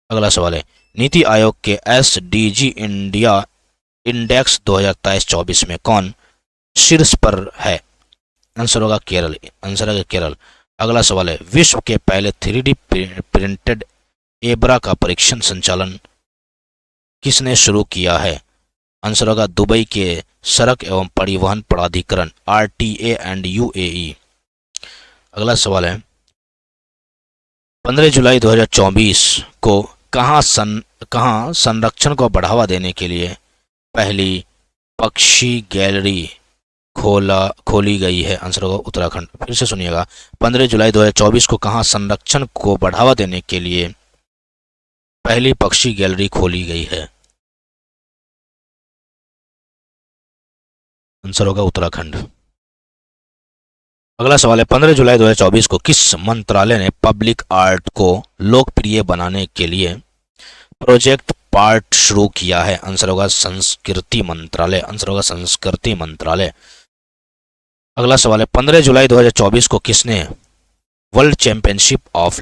अगला सवाल है नीति आयोग के SDG इंडिया इंडेक्स 2023-24 में कौन शीर्ष पर है? आंसर होगा केरल। आंसर होगा केरल। अगला सवाल है विश्व के पहले 3D प्रिंटेड एब्रा का परीक्षण संचालन किसने शुरू किया है? आंसर होगा दुबई के सड़क एवं परिवहन प्राधिकरण RTA एंड UAE। अगला सवाल है 15 जुलाई 2024 को कहाँ संरक्षण को बढ़ावा देने के लिए पहली पक्षी गैलरी खोली गई है? आंसर होगा उत्तराखंड। फिर से सुनिएगा 15 जुलाई 2024 को कहाँ संरक्षण को बढ़ावा देने के लिए पहली पक्षी गैलरी खोली गई है? आंसर होगा उत्तराखंड। अगला सवाल है 15 जुलाई 2024 को किस मंत्रालय ने पब्लिक आर्ट को लोकप्रिय बनाने के लिए प्रोजेक्ट पार्ट शुरू किया है? आंसर होगा संस्कृति मंत्रालय। आंसर होगा संस्कृति मंत्रालय। अगला सवाल है 15 जुलाई 2024 को किसने वर्ल्ड चैंपियनशिप ऑफ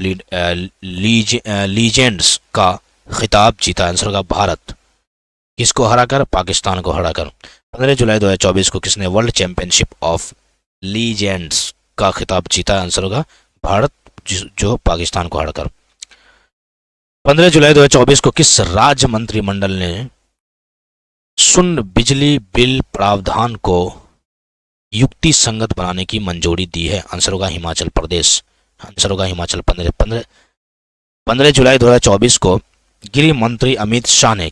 लीजेंड्स का खिताब जीता? आंसर होगा भारत। किसको हराकर? पाकिस्तान को हराकर। 15 जुलाई 2024 को किसने वर्ल्ड चैंपियनशिप ऑफ लीजेंड्स का खिताब जीता? आंसर होगा भारत, जो पाकिस्तान को हराकर। 15 जुलाई 2024 को किस राज्य मंत्रिमंडल ने शून्य बिजली बिल प्रावधान को युक्ति संगत बनाने की मंजूरी दी है? आंसर होगा हिमाचल प्रदेश। आंसर होगा हिमाचल प्रदेश। 15 जुलाई 2024 को गृह मंत्री अमित शाह ने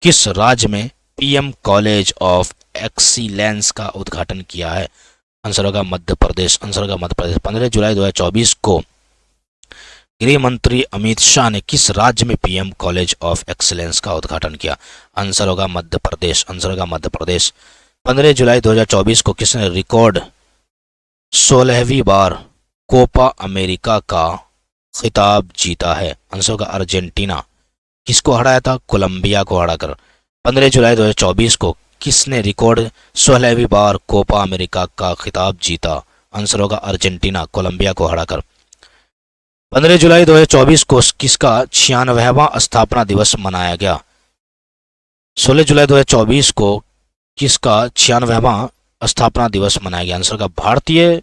किस राज्य में पीएम कॉलेज ऑफ एक्सीलेंस का उद्घाटन किया है? आंसर होगा मध्य प्रदेश। आंसर होगा मध्य प्रदेश। 15 जुलाई 2024 को गृह मंत्री अमित शाह ने किस राज्य में पीएम कॉलेज ऑफ एक्सीलेंस का उद्घाटन किया? आंसर होगा मध्य प्रदेश। आंसर होगा मध्य प्रदेश। 15 जुलाई 2024 को किसने रिकॉर्ड 16वीं बार कोपा अमेरिका का खिताब जीता है? आंसर होगा अर्जेंटीना। किसको हराया था? कोलंबिया को हराकर। 15 जुलाई 2024 को किसने रिकॉर्ड 16वीं बार कोपा अमेरिका का खिताब जीता? आंसर होगा अर्जेंटीना, कोलंबिया को हराकर। 15 जुलाई 2024 को किसका 96वां स्थापना दिवस मनाया गया? 16 जुलाई 2024 को किसका 96वां स्थापना दिवस मनाया गया? आंसर होगा भारतीय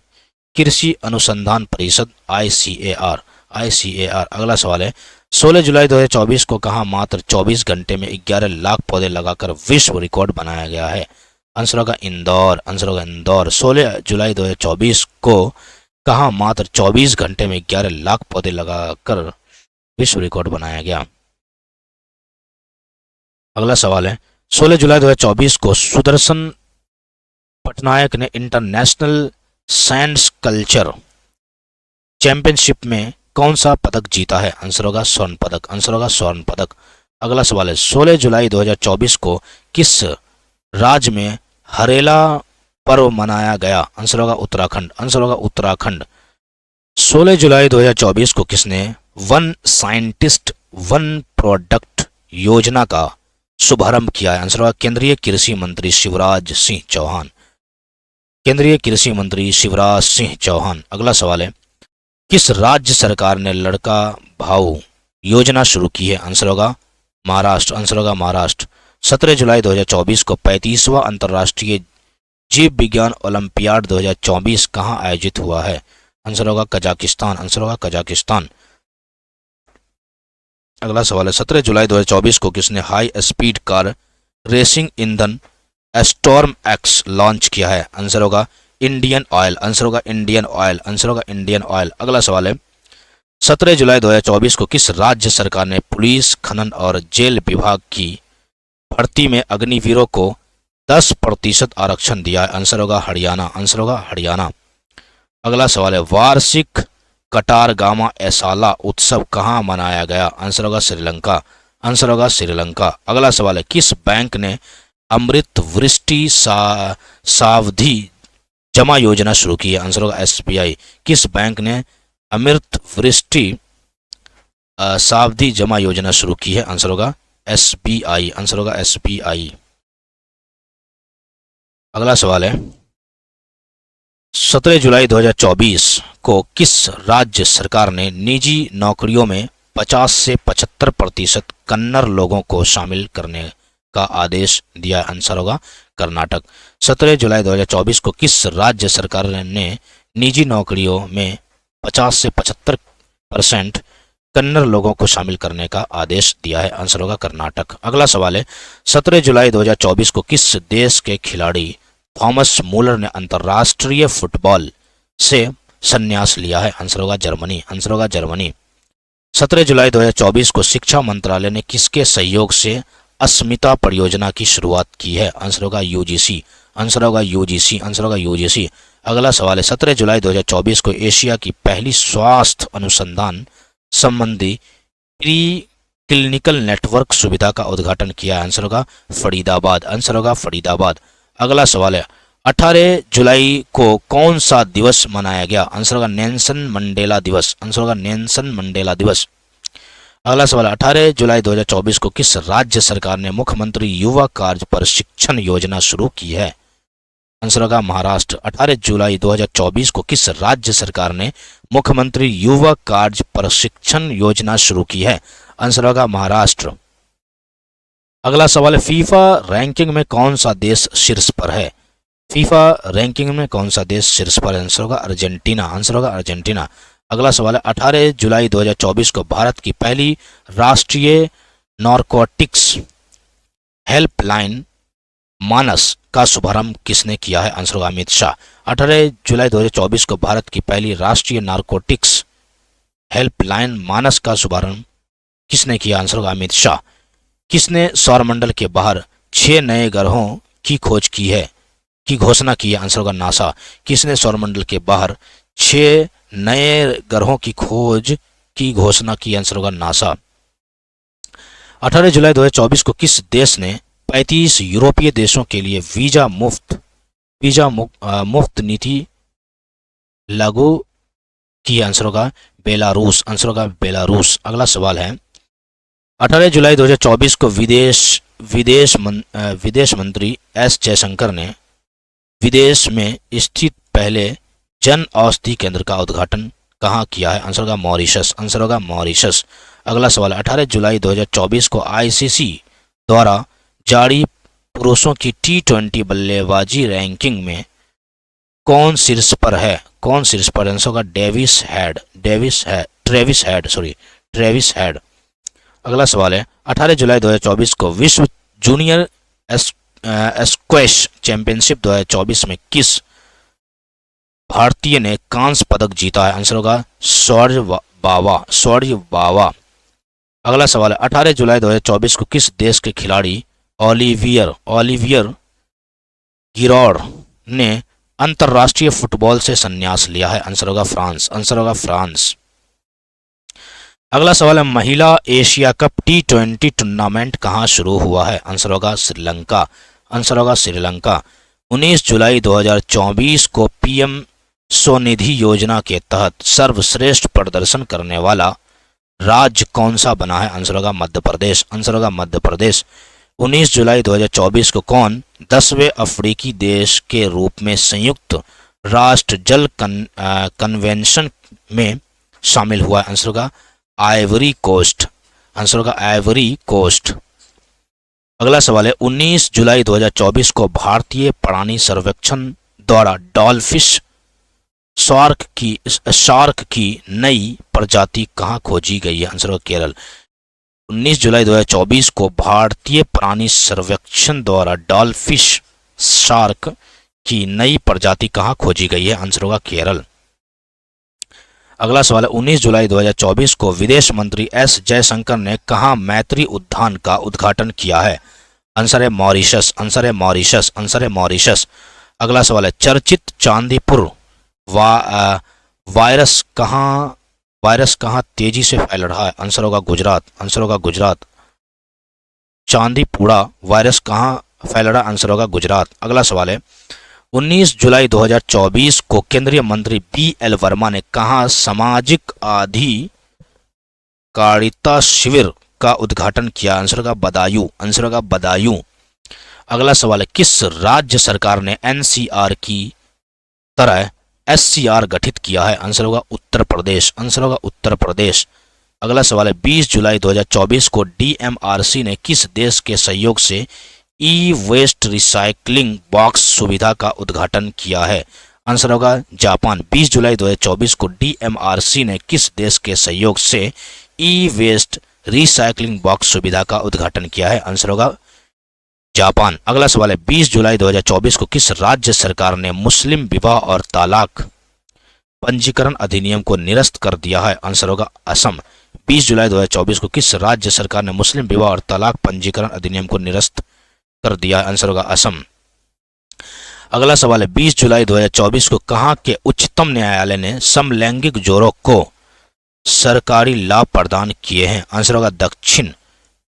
कृषि अनुसंधान परिषद ICAR। अगला सवाल है 16 जुलाई 2024 को कहाँ मात्र 24 घंटे में 11 लाख पौधे लगाकर विश्व रिकॉर्ड बनाया गया है? आंसर होगा इंदौर। आंसर होगा इंदौर। 16 जुलाई 2024 को कहाँ मात्र 24 घंटे में 11 लाख पौधे लगाकर विश्व रिकॉर्ड बनाया गया? अगला सवाल है 16 जुलाई 2024 को सुदर्शन पटनायक ने इंटरनेशनल साइंस कल्चर चैंपियनशिप में कौन सा पदक जीता है? आंसर होगा स्वर्ण पदक। आंसर होगा स्वर्ण पदक। अगला सवाल है 16 जुलाई 2024 को किस राज्य में हरेला पर्व मनाया गया? आंसर होगा उत्तराखंड। आंसर होगा उत्तराखंड। 16 जुलाई 2024 को किसने वन साइंटिस्ट वन प्रोडक्ट योजना का शुभारंभ किया है? आंसर होगा केंद्रीय कृषि मंत्री शिवराज सिंह चौहान। केंद्रीय कृषि मंत्री शिवराज सिंह चौहान। अगला सवाल है किस राज्य सरकार ने लड़का भाऊ योजना शुरू की है? आंसर होगा महाराष्ट्र। आंसर होगा महाराष्ट्र। 17 जुलाई 2024 को 35वां अंतर्राष्ट्रीय जीव विज्ञान ओलंपियाड 2024 कहाँ आयोजित हुआ है? आंसर होगा कजाकिस्तान। आंसर होगा कजाकिस्तान। अगला सवाल है 17 जुलाई 2024 को किसने हाई स्पीड कार रेसिंग ईंधन स्टॉर्म एक्स लॉन्च किया है? आंसर होगा इंडियन ऑयल। आंसर होगा इंडियन ऑयल। आंसर होगा इंडियन ऑयल। अगला सवाल है 17 जुलाई 2024 को किस राज्य सरकार ने पुलिस खनन और जेल विभाग की भर्ती में अग्निवीरों को 10% आरक्षण दिया है? आंसर होगा हरियाणा। आंसर होगा हरियाणा। अगला सवाल है वार्षिक कटारगामा एसाला उत्सव कहाँ मनाया गया? आंसर होगा श्रीलंका। आंसर होगा श्रीलंका। अगला सवाल है किस बैंक ने अमृत वृष्टि सावधि जमा योजना शुरू की है? आंसर होगा SBI। किस बैंक ने अमृत वृष्टि सावधि जमा योजना शुरू की है? आंसर होगा SBI। आंसर होगा SBI। अगला सवाल है 17 जुलाई 2024 को किस राज्य सरकार ने निजी नौकरियों में 50 से 75% कन्नड़ लोगों को शामिल करने का आदेश दिया? आंसर होगा कर्नाटक। 17 जुलाई 2024 को किस राज्य सरकार ने निजी नौकरियों में 50 से 75% कन्नड़ लोगों को शामिल करने का आदेश दिया है? आंसर होगा कर्नाटक। अगला सवाल है 17 जुलाई 2024 को किस देश के खिलाड़ी थॉमस मुलर ने अंतर्राष्ट्रीय फुटबॉल से संन्यास लिया है? आंसर होगा जर्मनी। आंसर होगा जर्मनी। 17 जुलाई 2024 को शिक्षा मंत्रालय ने किसके सहयोग से अस्मिता परियोजना की शुरुआत की है? आंसर होगा UGC। आंसर होगा UGC। आंसर होगा UGC। अगला सवाल है 17 जुलाई 2024 को एशिया की पहली स्वास्थ्य अनुसंधान संबंधी प्री क्लिनिकल नेटवर्क सुविधा का उद्घाटन किया है? आंसर होगा फरीदाबाद। आंसर होगा फरीदाबाद। अगला सवाल है 18 जुलाई को कौन सा दिवस मनाया गया? आंसर होगा नेल्सन मंडेला दिवस। आंसर होगा नेल्सन मंडेला दिवस। अगला सवाल, 18 जुलाई 2024 को किस राज्य सरकार ने मुख्यमंत्री युवा कार्य प्रशिक्षण योजना शुरू की है? आंसर होगा महाराष्ट्र। 18 जुलाई 2024 को किस राज्य सरकार ने मुख्यमंत्री युवा कार्य प्रशिक्षण योजना शुरू की है? आंसर होगा महाराष्ट्र। अगला सवाल है, फीफा रैंकिंग में कौन सा देश शीर्ष पर है? फीफा रैंकिंग में कौन सा देश शीर्ष पर है? आंसर होगा अर्जेंटीना। आंसर होगा अर्जेंटीना। अगला सवाल है, 18 जुलाई 2024 को भारत की पहली राष्ट्रीय नारकोटिक्स हेल्पलाइन मानस का शुभारंभ किसने किया है? आंसर होगा अमित शाह। 18 जुलाई 2024 को भारत की पहली राष्ट्रीय नारकोटिक्स हेल्पलाइन मानस का शुभारंभ किसने किया? आंसर होगा अमित शाह। किसने सौरमंडल के बाहर 6 नए ग्रहों की खोज की घोषणा की है? आंसर होगा नासा। किसने सौरमंडल के बाहर 6 नए ग्रहों की खोज की घोषणा की? आंसर होगा नासा। 18 जुलाई 2024 को किस देश ने 35 यूरोपीय देशों के लिए वीजा मुक्त नीति लागू की? आंसर होगा बेलारूस। आंसर होगा बेलारूस। अगला सवाल है, 18 जुलाई 2024 को विदेश मंत्री एस जयशंकर ने विदेश में स्थित पहले जन औषधि केंद्र का उद्घाटन कहाँ किया है? आंसर होगा मॉरिशस। आंसर होगा मॉरिशस। अगला सवाल, 18 जुलाई 2024 को आईसीसी द्वारा जारी पुरुषों की T20 बल्लेबाजी रैंकिंग में कौन शीर्ष पर है? कौन शीर्ष पर? आंसर होगा ट्रेविस हेड। अगला सवाल है, 18 जुलाई 2024 को विश्व जूनियर स्क्वैश चैंपियनशिप 2024 में किस भारतीय ने कांस्य पदक जीता है? आंसर होगा शौर्य बावा। अगला सवाल है, 18 जुलाई 2024 को किस देश के खिलाड़ी ओलिवियर गिरौड ने अंतर्राष्ट्रीय फुटबॉल से संन्यास लिया है? आंसर होगा फ्रांस। आंसर होगा फ्रांस। अगला सवाल है, महिला एशिया कप T20 टूर्नामेंट कहाँ शुरू हुआ है? आंसर होगा श्रीलंका। आंसर होगा श्रीलंका। 19 जुलाई 2024 को पीएम स्वनिधि योजना के तहत सर्वश्रेष्ठ प्रदर्शन करने वाला राज्य कौन सा बना है? आंसर होगा मध्य प्रदेश। आंसर होगा मध्य प्रदेश। 19 जुलाई 2024 को कौन 10वें अफ्रीकी देश के रूप में संयुक्त राष्ट्र जल कन्वेंशन में शामिल हुआ है? आंसर होगा आइवरी कोस्ट। आंसर होगा आइवरी कोस्ट। अगला सवाल है, 19 जुलाई 2024 को भारतीय प्राणी सर्वेक्षण द्वारा डॉलफिश शार्क की नई प्रजाति कहाँ खोजी गई है? आंसर होगा केरल। 19 जुलाई 2024 को भारतीय प्राणी सर्वेक्षण द्वारा डॉलफिश शार्क की नई प्रजाति कहाँ खोजी गई है? आंसर होगा केरल। अगला सवाल है, 19 जुलाई 2024 को विदेश मंत्री एस जयशंकर ने कहाँ मैत्री उद्यान का उद्घाटन किया है? आंसर है मॉरिशस। आंसर है मॉरिशस। आंसर है मॉरिशस। अगला सवाल है, चर्चित चांदीपुर वायरस कहाँ तेजी से फैल रहा है? आंसर होगा गुजरात। आंसर होगा गुजरात। चांदीपुरा वायरस कहाँ फैल रहा है? आंसर होगा गुजरात। अगला सवाल है, 19 जुलाई 2024 को केंद्रीय मंत्री BL वर्मा ने कहाँ सामाजिक अधिकारिता शिविर का उद्घाटन किया? आंसर होगा बदायूं। आंसर होगा बदायूं। अगला सवाल है, किस राज्य सरकार ने NCR की तरह SCR गठित किया है? आंसर होगा उत्तर प्रदेश। आंसर होगा उत्तर प्रदेश। अगला सवाल है, 20 जुलाई 2024 को DMRC ने किस देश के सहयोग से ई-वेस्ट रिसाइकलिंग बॉक्स सुविधा का उद्घाटन किया है? आंसर होगा जापान। 20 जुलाई 2024 को DMRC ने किस देश के सहयोग से ई-वेस्ट रिसाइकलिंग बॉक्स सुविधा का उद्घाटन किया है? आंसर होगा जापान। अगला सवाल है, 20 जुलाई 2024 को किस राज्य सरकार ने मुस्लिम विवाह और तलाक पंजीकरण अधिनियम को निरस्त कर दिया है? आंसर होगा असम। 20 जुलाई 2024 को किस राज्य सरकार ने मुस्लिम विवाह और तलाक पंजीकरण अधिनियम को निरस्त कर दिया? आंसर होगा असम। अगला सवाल है, 20 जुलाई 2024 को कहाँ के उच्चतम न्यायालय ने समलैंगिक जोड़ों को सरकारी लाभ प्रदान किए हैं? आंसर होगा दक्षिण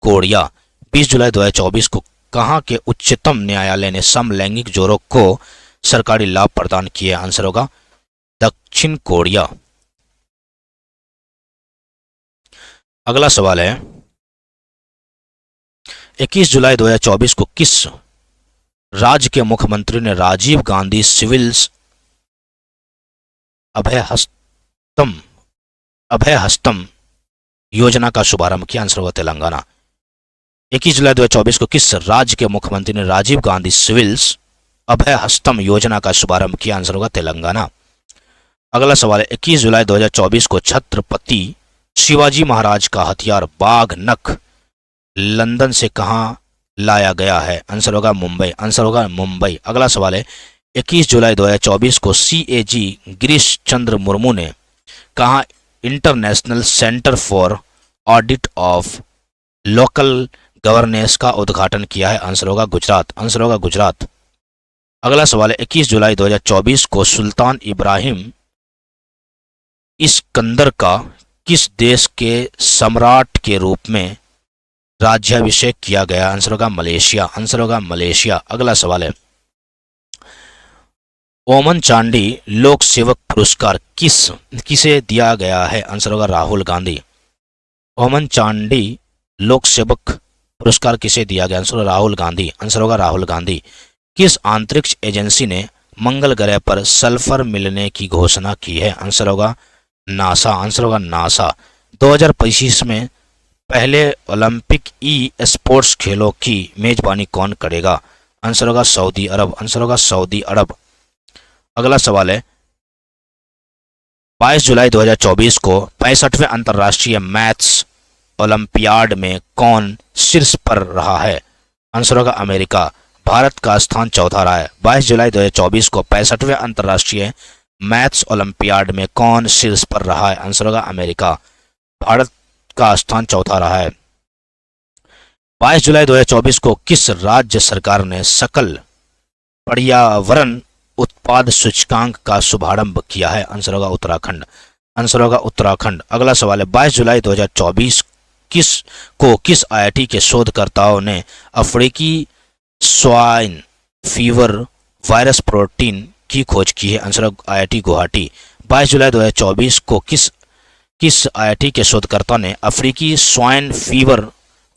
कोरिया। 20 जुलाई 2024 को कहाँ के उच्चतम न्यायालय ने समलैंगिक जोड़ों को सरकारी लाभ प्रदान किए? आंसर होगा दक्षिण कोरिया। अगला सवाल है 21 जुलाई 2024 को किस राज्य के मुख्यमंत्री ने राजीव गांधी सिविल अभयहस्तम अभयहस्तम योजना का शुभारंभ किया? आंसर होगा तेलंगाना। 21 जुलाई 2024 को किस राज्य के मुख्यमंत्री ने राजीव गांधी सिविल्स अभयहस्तम योजना का शुभारंभ किया? आंसर होगा तेलंगाना। अगला सवाल है 21 जुलाई 2024 को छत्रपति शिवाजी महाराज का हथियार बाघ नख लंदन से कहां लाया गया है? आंसर होगा मुंबई। आंसर होगा मुंबई। अगला सवाल है 21 जुलाई 2024 को CAG गिरीश चंद्र मुर्मू ने कहां international centre for audit of local governance का उद्घाटन किया है? आंसर होगा गुजरात। आंसर होगा गुजरात। अगला सवाल है 21 जुलाई 2024 को सुल्तान इब्राहिम इस्कंदर का किस देश के सम्राट के रूप में राज्याभिषेक किया गया? आंसर होगा मलेशिया। आंसर होगा मलेशिया। अगला सवाल है ओमन चांडी लोक सेवक पुरस्कार किसे दिया गया है? आंसर होगा राहुल गांधी। ओमन चांडी लोक सेवक पुरस्कार किसे दिया गया? आंसर होगा राहुल गांधी। आंसर होगा राहुल गांधी। किस अंतरिक्ष एजेंसी ने मंगल ग्रह पर सल्फर मिलने की घोषणा की है? आंसर होगा नासा। आंसर होगा नासा। 2025 में पहले ओलंपिक स्पोर्ट्स खेलों की मेजबानी कौन करेगा? आंसर होगा सऊदी अरब। आंसर होगा सऊदी अरब। अगला सवाल है 22 जुलाई 2024 को 65वें अंतर्राष्ट्रीय मैथ्स ओलंपियाड में कौन शीर्ष पर रहा है? आंसर होगा अमेरिका। भारत का स्थान चौथा रहा है। 22 जुलाई 2024 को 65वें अंतर्राष्ट्रीय मैथ्स ओलंपियाड में कौन शीर्ष पर रहा है? आंसर होगा अमेरिका। भारत का स्थान चौथा रहा है। 22 जुलाई 2024 को किस राज्य सरकार ने सकल पर्यावरण उत्पाद सूचकांक का शुभारंभ किया है? आंसर होगा उत्तराखंड। आंसर होगा उत्तराखंड। अगला सवाल है 22 जुलाई 2024 किस IIT के शोधकर्ताओं ने अफ्रीकी स्वाइन फीवर वायरस प्रोटीन की खोज की है? आंसर होगा IIT गुवाहाटी। 22 जुलाई 2024 को किस IIT के शोधकर्ता ने अफ्रीकी स्वाइन फीवर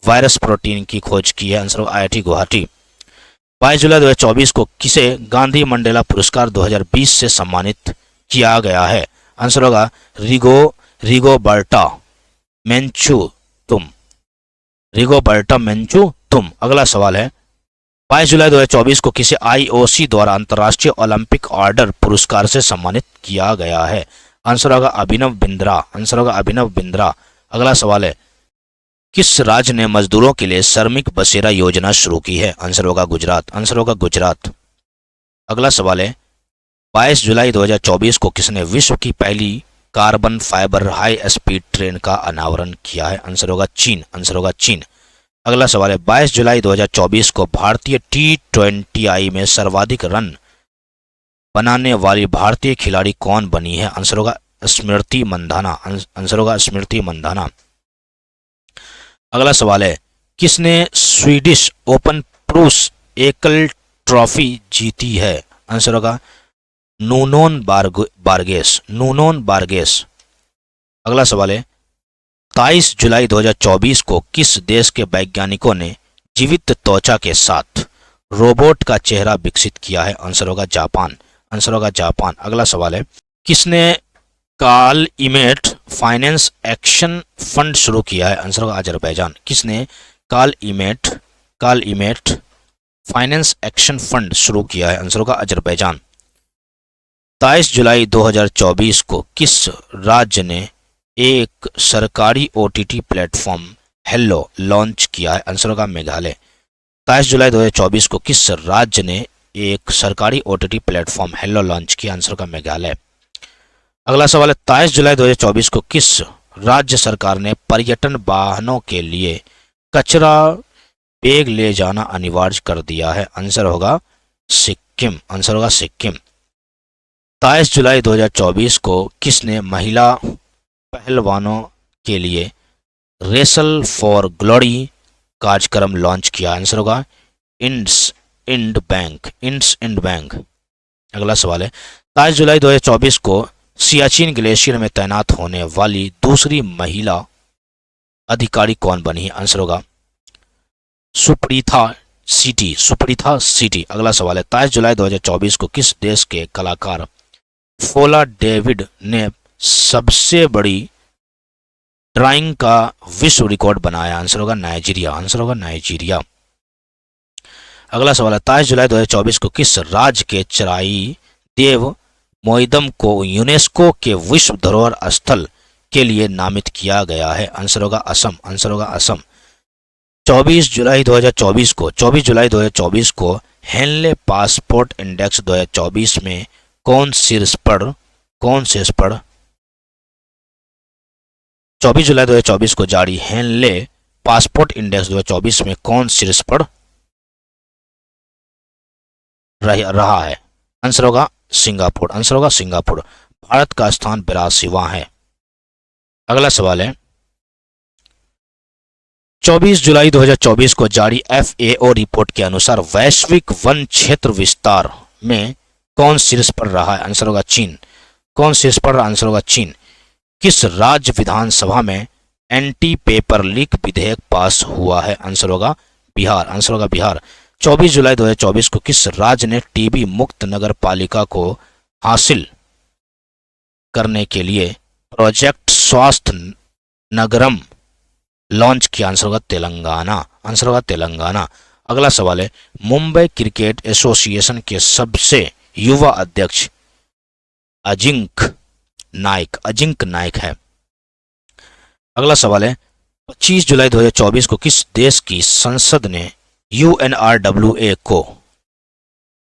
वायरस प्रोटीन की खोज की है? आंसर होगा IIT गुवाहाटी। 22 जुलाई 2024 को किसे गांधी मंडेला पुरस्कार 2020 से सम्मानित किया गया है? आंसर होगा रिगोबर्टा मेंचू तुम। अगला सवाल है 22 जुलाई 2024 को किसे IOC द्वारा अंतर्राष्ट्रीय ओलंपिक ऑर्डर पुरस्कार से सम्मानित किया गया है? आंसर होगा अभिनव बिंद्रा। आंसर होगा अभिनव बिंद्रा। अगला सवाल है किस राज्य ने मजदूरों के लिए श्रमिक बसेरा योजना शुरू की है? आंसर होगा गुजरात। आंसर होगा गुजरात। अगला सवाल है 22 जुलाई 2024 को किसने विश्व की पहली carbon fibre high speed train का अनावरण किया है? आंसर होगा चीन। आंसर होगा चीन। अगला सवाल है 22 जुलाई 2024 को भारतीय T20I में सर्वाधिक रन बनाने वाली भारतीय खिलाड़ी कौन बनी है? आंसर होगा स्मृति मंधाना। आंसर होगा स्मृति मंधाना। अगला सवाल है किसने स्वीडिश ओपन पुरुष एकल ट्रॉफी जीती है? आंसर होगा नूनोन बारगेस। अगला सवाल है 23 जुलाई 2024 को किस देश के वैज्ञानिकों ने जीवित त्वचा के साथ रोबोट का चेहरा विकसित किया है? आंसर होगा जापान। आंसर होगा जापान। अगला सवाल है किसने काल इमेट फाइनेंस एक्शन फंड शुरू किया है? आंसर होगा अजरबैजान। किसने काल इमेट फाइनेंस एक्शन फंड शुरू किया है? आंसर होगा अजरबैजान। 23 जुलाई 2024 को किस राज्य ने एक सरकारी OTT प्लेटफॉर्म हेलो लॉन्च किया है? आंसर होगा मेघालय। 23 जुलाई 2024 को किस राज्य ने एक सरकारी OTT प्लेटफॉर्म हेलो लॉन्च किया? आंसर होगा मेघालय। अगला सवाल है 23 जुलाई 2024 को किस राज्य सरकार ने पर्यटन वाहनों के लिए कचरा बैग ले जाना अनिवार्य कर दिया है? आंसर होगा सिक्किम। आंसर होगा सिक्किम। 23 जुलाई 2024 को किसने महिला पहलवानों के लिए रेसल फॉर ग्लोरी कार्यक्रम लॉन्च किया? आंसर होगा इंड्स इंड बैंक। अगला सवाल है 22 जुलाई 2024 को सियाचिन ग्लेशियर में तैनात होने वाली दूसरी महिला अधिकारी कौन बनी है? आंसर होगा सुप्रीथा सिटी। अगला सवाल है 23 जुलाई 2024 को किस देश के कलाकार फोला डेविड ने सबसे बड़ी ड्राइंग का विश्व रिकॉर्ड बनाया? आंसर होगा नाइजीरिया। अगला सवाल है 23 जुलाई 2024 को किस राज्य के चराई देव मोइदम को यूनेस्को के विश्व धरोहर स्थल के लिए नामित किया गया है? आंसर होगा असम। 24 जुलाई 2024 को हेनले पासपोर्ट इंडेक्स 2024 में कौन शीर्ष पर 24 जुलाई 2024 को जारी हेनले पासपोर्ट इंडेक्स 2024 में कौन शीर्ष पर रहा है? आंसर होगा सिंगापुर। भारत का स्थान 82वां है। अगला सवाल है 24 जुलाई 2024 को जारी FAO रिपोर्ट के अनुसार वैश्विक वन क्षेत्र विस्तार में कौन शीर्ष पर रहा है? आंसर होगा चीन। किस राज्य विधानसभा में एंटी पेपर लीक विधेयक पास हुआ है? आंसर होगा बिहार। 24 जुलाई 2024 को किस राज्य ने टीबी मुक्त नगर पालिका को हासिल करने के लिए प्रोजेक्ट स्वास्थ्य नगरम लॉन्च किया? आंसर होगा तेलंगाना। अगला सवाल है मुंबई क्रिकेट एसोसिएशन के सबसे युवा अध्यक्ष अजिंक नाइक है। अगला सवाल है 25 जुलाई 2024 को किस देश की संसद ने UNRWA को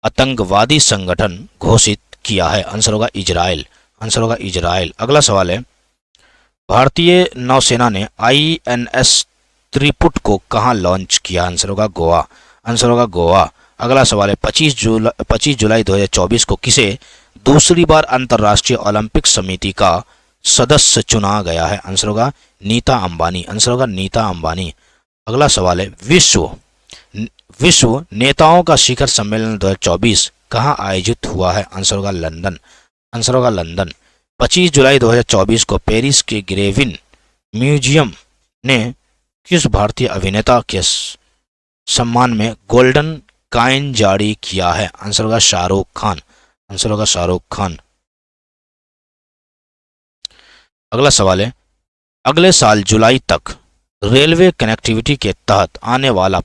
आतंकवादी संगठन घोषित किया है? आंसर होगा इजराइल। अगला सवाल है भारतीय नौसेना ने INS त्रिपुट को कहां लॉन्च किया? आंसर होगा गोवा। अगला सवाल है 25 जुलाई 2024 को किसे दूसरी बार अंतर्राष्ट्रीय ओलंपिक समिति का सदस्य चुना गया है? आंसर होगा नीता अंबानी। अगला सवाल है विश्व नेताओं का शिखर सम्मेलन 2024 कहां आयोजित हुआ है? आंसर होगा लंदन। 25 जुलाई 2024 को पेरिस के ग्रेविन म्यूजियम ने किस भारतीय अभिनेता के सम्मान में गोल्डन कॉइन जारी किया है? आंसर होगा शाहरुख खान। अगला सवाल है अगले साल जुलाई तक रेलवे कनेक्टिविटी के तहत आने वाला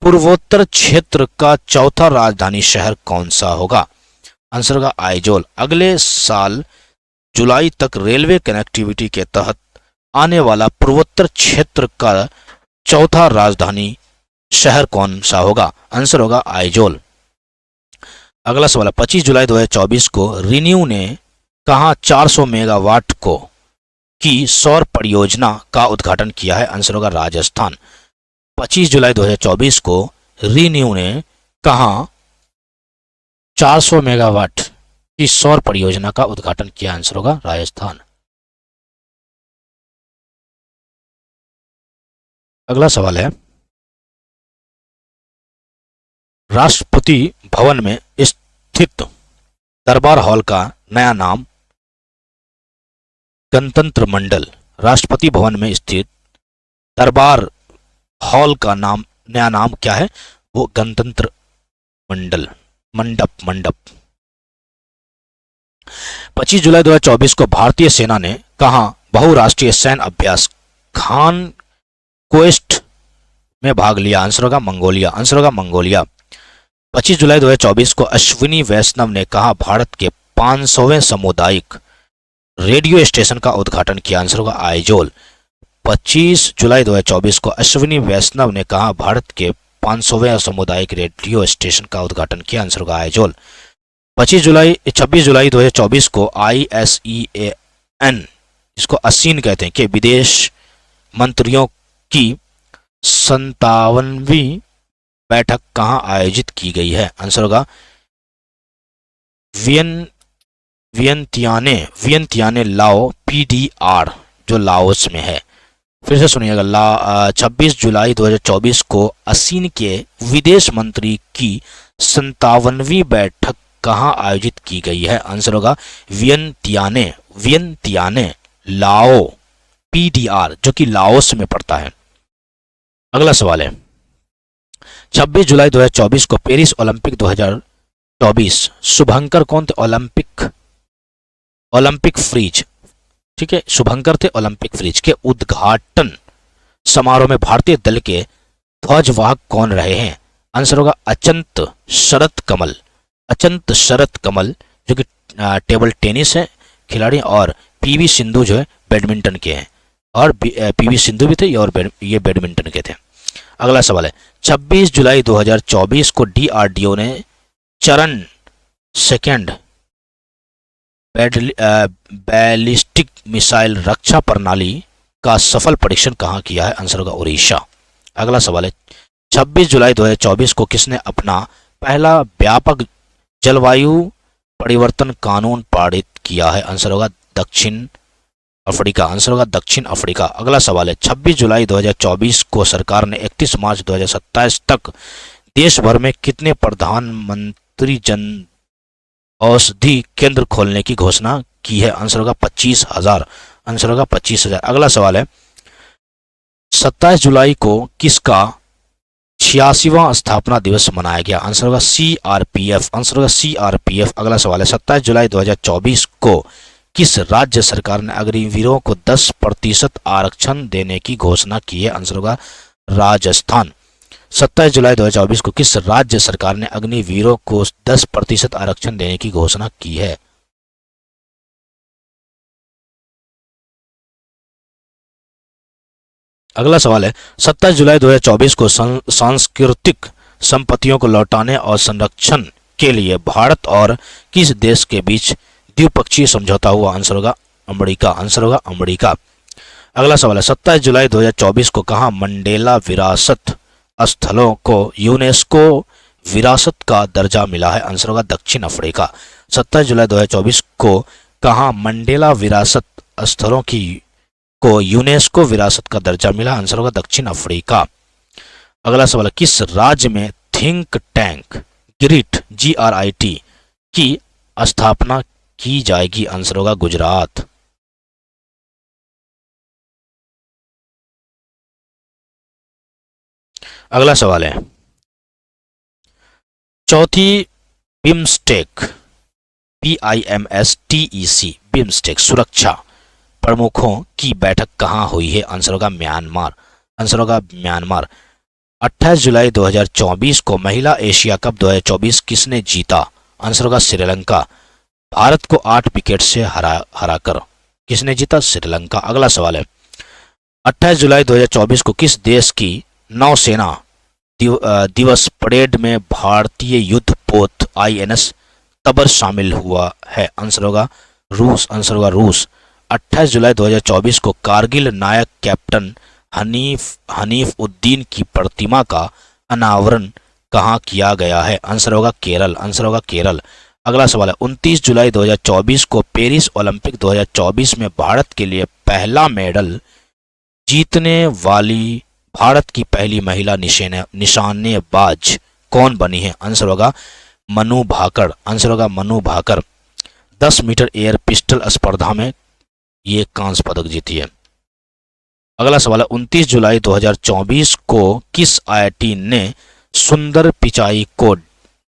पूर्वोत्तर क्षेत्र का चौथा राजधानी शहर कौन सा होगा? आंसर होगा आइजोल। अगले साल जुलाई तक रेलवे कनेक्टिविटी के तहत आने वाला पूर्वोत्तर क्षेत्र का चौथा राजधानी शहर कौन सा होगा? आंसर होगा आइजोल। अगला सवाल 25 जुलाई 2024 को रिन्यू ने कहां 400 मेगावाट की सौर परियोजना का उद्घाटन किया है? आंसर होगा राजस्थान। 25 जुलाई 2024 को रिन्यू ने कहां 400 मेगावाट की सौर परियोजना का उद्घाटन किया? आंसर होगा राजस्थान। अगला सवाल है राष्ट्रपति भवन में स्थित दरबार हॉल का नया नाम गणतंत्र मंडल। राष्ट्रपति भवन में स्थित दरबार हॉल का नया नाम क्या है? वो गणतंत्र मंडप। 25 जुलाई 2024 को भारतीय सेना ने कहां बहुराष्ट्रीय सैन्य अभ्यास खान क्वेस्ट में भाग लिया? आंसर होगा मंगोलिया। 25 जुलाई 2024 को अश्विनी वैष्णव ने कहा भारत के 500वें सामुदायिक रेडियो स्टेशन का उद्घाटन किया? आंसर होगा आइजोल। 25 जुलाई 2024 को अश्विनी वैष्णव ने कहा भारत के 500वें सामुदायिक रेडियो स्टेशन का उद्घाटन किया? आंसर होगा आइजोल। 26 जुलाई 2024 को ISEAN इसको असीन कहते हैं कि विदेश मंत्रियों की 57वीं बैठक कहां आयोजित की गई है? आंसर होगा वियंतियाने लाओ PDR जो लाओस में है। फिर से सुनिएगा 26 जुलाई 2024 को असीन के विदेश मंत्री की 57वीं बैठक कहाँ आयोजित की गई है? आंसर होगा वियंतियाने, वियंतियाने लाओ, PDR जो कि लाओस में पड़ता है। अगला सवाल है 26 जुलाई 2024 को पेरिस ओलंपिक 2024 शुभंकर कौन थे? ओलंपिक फ्रीज, ठीक है, शुभंकर थे ओलंपिक फ्रीज के उद्घाटन समारोह में भारतीय दल के ध्वजवाहक कौन रहे हैं? आंसर होगा अचंत शरत कमल, अचंत शरत कमल जो कि टेबल टेनिस है खिलाड़ी, और PV सिंधु जो है बैडमिंटन के हैं, और PV सिंधु भी थे और ये बैडमिंटन के थे। अगला सवाल है 26 जुलाई 2024 को DRDO ने चरण सेकेंड बैलिस्टिक मिसाइल रक्षा प्रणाली का सफल परीक्षण कहाँ किया है? आंसर होगा उड़ीसा। अगला सवाल है 26 जुलाई 2024 को किसने अपना पहला व्यापक जलवायु परिवर्तन कानून पारित किया है? आंसर होगा दक्षिण अफ्रीका, आंसर होगा दक्षिण अफ्रीका। अगला सवाल है 26 जुलाई 2024 को सरकार ने 31 मार्च 2027 तक देश भर में कितने प्रधानमंत्री जन औषधि केंद्र खोलने की घोषणा की है? आंसर होगा 25,000, आंसर होगा 25,000। अगला सवाल है 27 जुलाई को किसका 86वां स्थापना दिवस मनाया गया? आंसर होगा CRPF, आंसर होगा CRPF। अगला सवाल है 27 जुलाई 2024 को किस राज्य सरकार ने अग्निवीरों को 10% आरक्षण देने की घोषणा की है? आंसर होगा राजस्थान। 27 जुलाई 2024 को किस राज्य सरकार ने अग्निवीरों को 10% आरक्षण देने की घोषणा की है? अगला सवाल है 27 जुलाई 2024 को सांस्कृतिक संपत्तियों को लौटाने और संरक्षण के लिए भारत और किस देश के बीच द्विपक्षीय समझौता हुआ? आंसर होगा अमेरिका, आंसर होगा अमेरिका। अगला सवाल है 27 जुलाई 2024 को कहाँ मंडेला विरासत स्थलों को यूनेस्को विरासत का दर्जा मिला है? आंसर होगा दक्षिण अफ्रीका। 27 जुलाई 2024 को कहाँ मंडेला विरासत स्थलों को यूनेस्को विरासत का दर्जा मिला? आंसर होगा दक्षिण अफ्रीका। अगला सवाल है किस राज्य में थिंक टैंक ग्रिट GRIT की स्थापना की जाएगी? आंसर होगा गुजरात। अगला सवाल है चौथी बिम्स्टेक BIMSTEC बिम्स्टेक सुरक्षा प्रमुखों की बैठक कहाँ हुई है? आंसर होगा म्यांमार, आंसर होगा म्यांमार। 28 जुलाई 2024 को महिला एशिया कप 2024 किसने जीता? आंसर होगा श्रीलंका। भारत को 8 विकेट से हराकर किसने जीता? श्रीलंका। अगला सवाल है 28 जुलाई 2024 को किस देश की नौसेना दिवस परेड में भारतीय युद्धपोत INS तबर शामिल हुआ है? आंसर होगा रूस, आंसर होगा रूस। 28 जुलाई 2024 को कारगिल नायक कैप्टन हनीफ उद्दीन की प्रतिमा का अनावरण कहाँ किया गया है? आंसर होगा केरल, आंसर होगा केरल। अगला सवाल है 29 जुलाई 2024 को पेरिस ओलंपिक 2024 में भारत के लिए पहला मेडल जीतने वाली भारत की पहली महिला निशानेबाज कौन बनी है? आंसर होगा मनु भाकर, आंसर होगा Manu Bhaker. 10 metre air pistol स्पर्धा में ये कांस्य पदक जीती है। अगला सवाल है 29 जुलाई 2024 को किस IIT ने सुंदर पिचाई को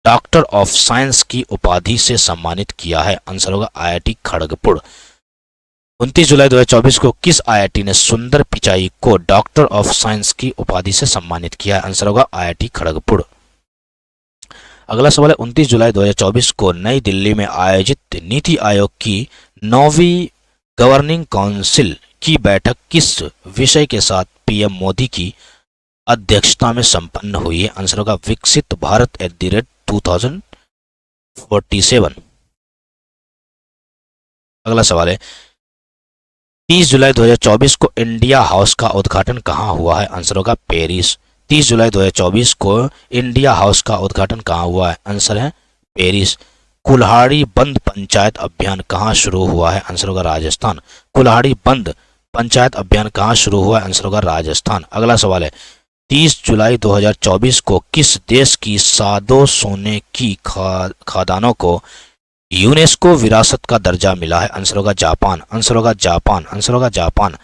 डॉक्टर ऑफ साइंस की उपाधि से सम्मानित किया है? आंसर होगा IIT खड़गपुर। 29 जुलाई 2024 को किस IIT ने सुंदर पिचाई को डॉक्टर ऑफ साइंस की उपाधि से सम्मानित किया है? आंसर होगा IIT खड़गपुर। अगला सवाल है 29 जुलाई 2024 को नई दिल्ली में आयोजित नीति आयोग की 9वीं गवर्निंग काउंसिल की बैठक किस विषय के साथ PM मोदी की अध्यक्षता में संपन्न हुई है? आंसर होगा विकसित भारत @2047। अगला सवाल है 30 जुलाई 2024 को इंडिया हाउस का उद्घाटन कहाँ हुआ है? आंसर होगा पेरिस। 30 जुलाई 2024 को इंडिया हाउस का उद्घाटन कहाँ हुआ है? आंसर है पेरिस। कुल्हाड़ी बंद पंचायत अभियान कहाँ शुरू हुआ है? आंसर होगा राजस्थान। कुल्हाड़ी बंद पंचायत अभियान कहाँ शुरू हुआ है? आंसर होगा राजस्थान। अगला सवाल है 30 जुलाई 2024 को किस देश की सादो सोने की खदानों को यूनेस्को विरासत का दर्जा मिला है? आंसर होगा जापान, आंसर होगा जापान, आंसर होगा जापान।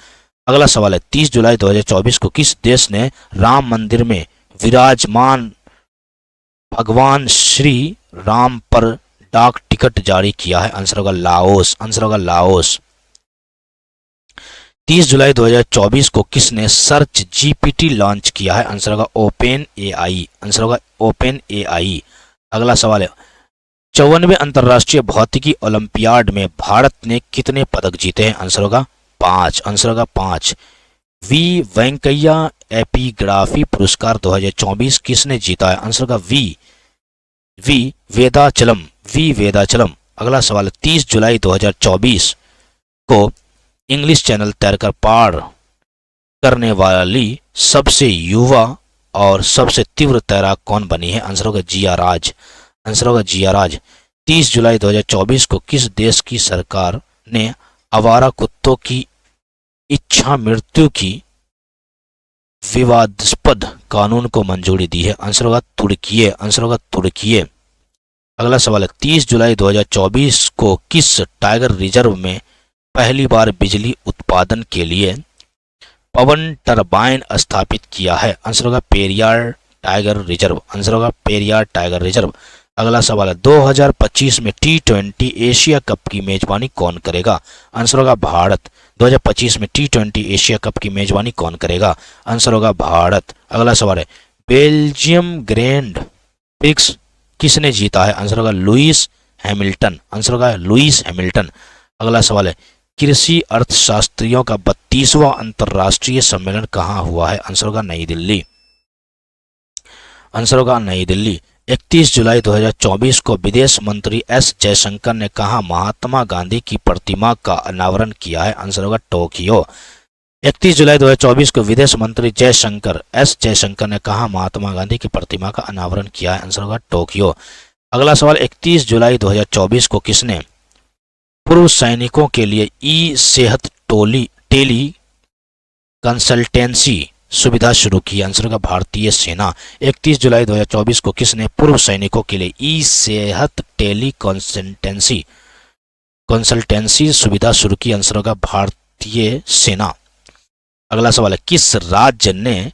अगला सवाल है, 30 जुलाई 2024 को किस देश ने राम मंदिर में विराजमान भगवान श्री राम पर डाक टिकट जारी किया है? आंसर होगा लाओस, आंसर होगा लाओस। 30 जुलाई 2024 को किसने सर्च जीपीटी लॉन्च किया है? आंसर होगा ओपन एआई, आंसर होगा ओपन एआई। अगला सवाल है, 54वें अंतर्राष्ट्रीय भौतिकी ओलंपियाड में भारत ने कितने पदक जीते हैं? आंसर होगा 5, आंसर होगा 5। वी वेंकैया एपिग्राफी पुरस्कार 2024 किसने जीता है? आंसर होगा वी वेदाचलम, वी वेदाचलम। अगला सवाल, 30 जुलाई 2024 को इंग्लिश चैनल तैरकर पार करने वाली सबसे युवा और सबसे तीव्र तैराक कौन बनी है? आंसर होगा जिया राज, आंसर होगा जिया राज। 30 जुलाई 2024 को किस देश की सरकार ने आवारा कुत्तों की इच्छा मृत्यु की विवादास्पद कानून को मंजूरी दी है? आंसर होगा तुर्की, आंसर होगा तुर्की। अगला सवाल है, 30 जुलाई 2024 को किस टाइगर रिजर्व में पहली बार बिजली उत्पादन के लिए पवन टरबाइन स्थापित किया है? आंसर होगा पेरियार टाइगर रिजर्व, आंसर होगा पेरियार टाइगर रिजर्व। अगला सवाल है, 2025 में T20 एशिया कप की मेजबानी कौन करेगा? आंसर होगा भारत। 2025 में T20 एशिया कप की मेजबानी कौन करेगा? आंसर होगा भारत। अगला सवाल है, बेल्जियम ग्रैंड प्रिक्स किसने जीता है? आंसर होगा लुइस हैमिल्टन, आंसर होगा लुइस हैमिल्टन। अगला सवाल है, कृषि अर्थशास्त्रियों का 32वां अंतर्राष्ट्रीय सम्मेलन कहाँ हुआ है? आंसर होगा नई दिल्ली, आंसर होगा नई दिल्ली। 31 जुलाई 2024 को विदेश मंत्री एस जयशंकर ने कहा महात्मा गांधी की प्रतिमा का अनावरण किया है? आंसर होगा टोक्यो। 31 जुलाई 2024 को विदेश मंत्री एस जयशंकर ने कहा महात्मा गांधी की प्रतिमा का अनावरण किया है? आंसर होगा टोक्यो। अगला सवाल, 31 जुलाई 2024 को किसने पूर्व सैनिकों के लिए ई सेहत टेली कंसल्टेंसी सुविधा शुरू की? आंसर होगा भारतीय सेना। 31 जुलाई 2024 को किसने पूर्व सैनिकों के लिए ई सेहत टेली कंसल्टेंसी सुविधा शुरू की? आंसर होगा भारतीय सेना। अगला सवाल है, किस राज्य ने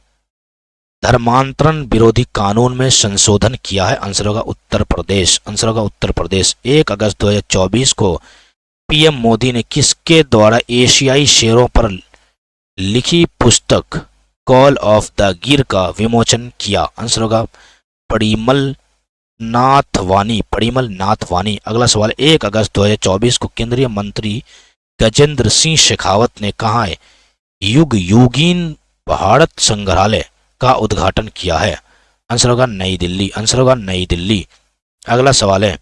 धर्मांतरण विरोधी कानून में संशोधन किया है? आंसर होगा उत्तर प्रदेश, आंसर होगा उत्तर प्रदेश। 1 अगस्त 2024 को पीएम मोदी ने किसके द्वारा एशियाई शेरों पर लिखी पुस्तक कॉल ऑफ द गिर का विमोचन किया? आंसर होगा परिमल नाथवानी, परिमल नाथवानी। अगला सवाल, 1 अगस्त 2024 को केंद्रीय मंत्री गजेंद्र सिंह शेखावत ने कहा है युग युगीन भारत संग्रहालय का उद्घाटन किया है? आंसर होगा नई दिल्ली, आंसर होगा नई दिल्ली। अगला सवाल है,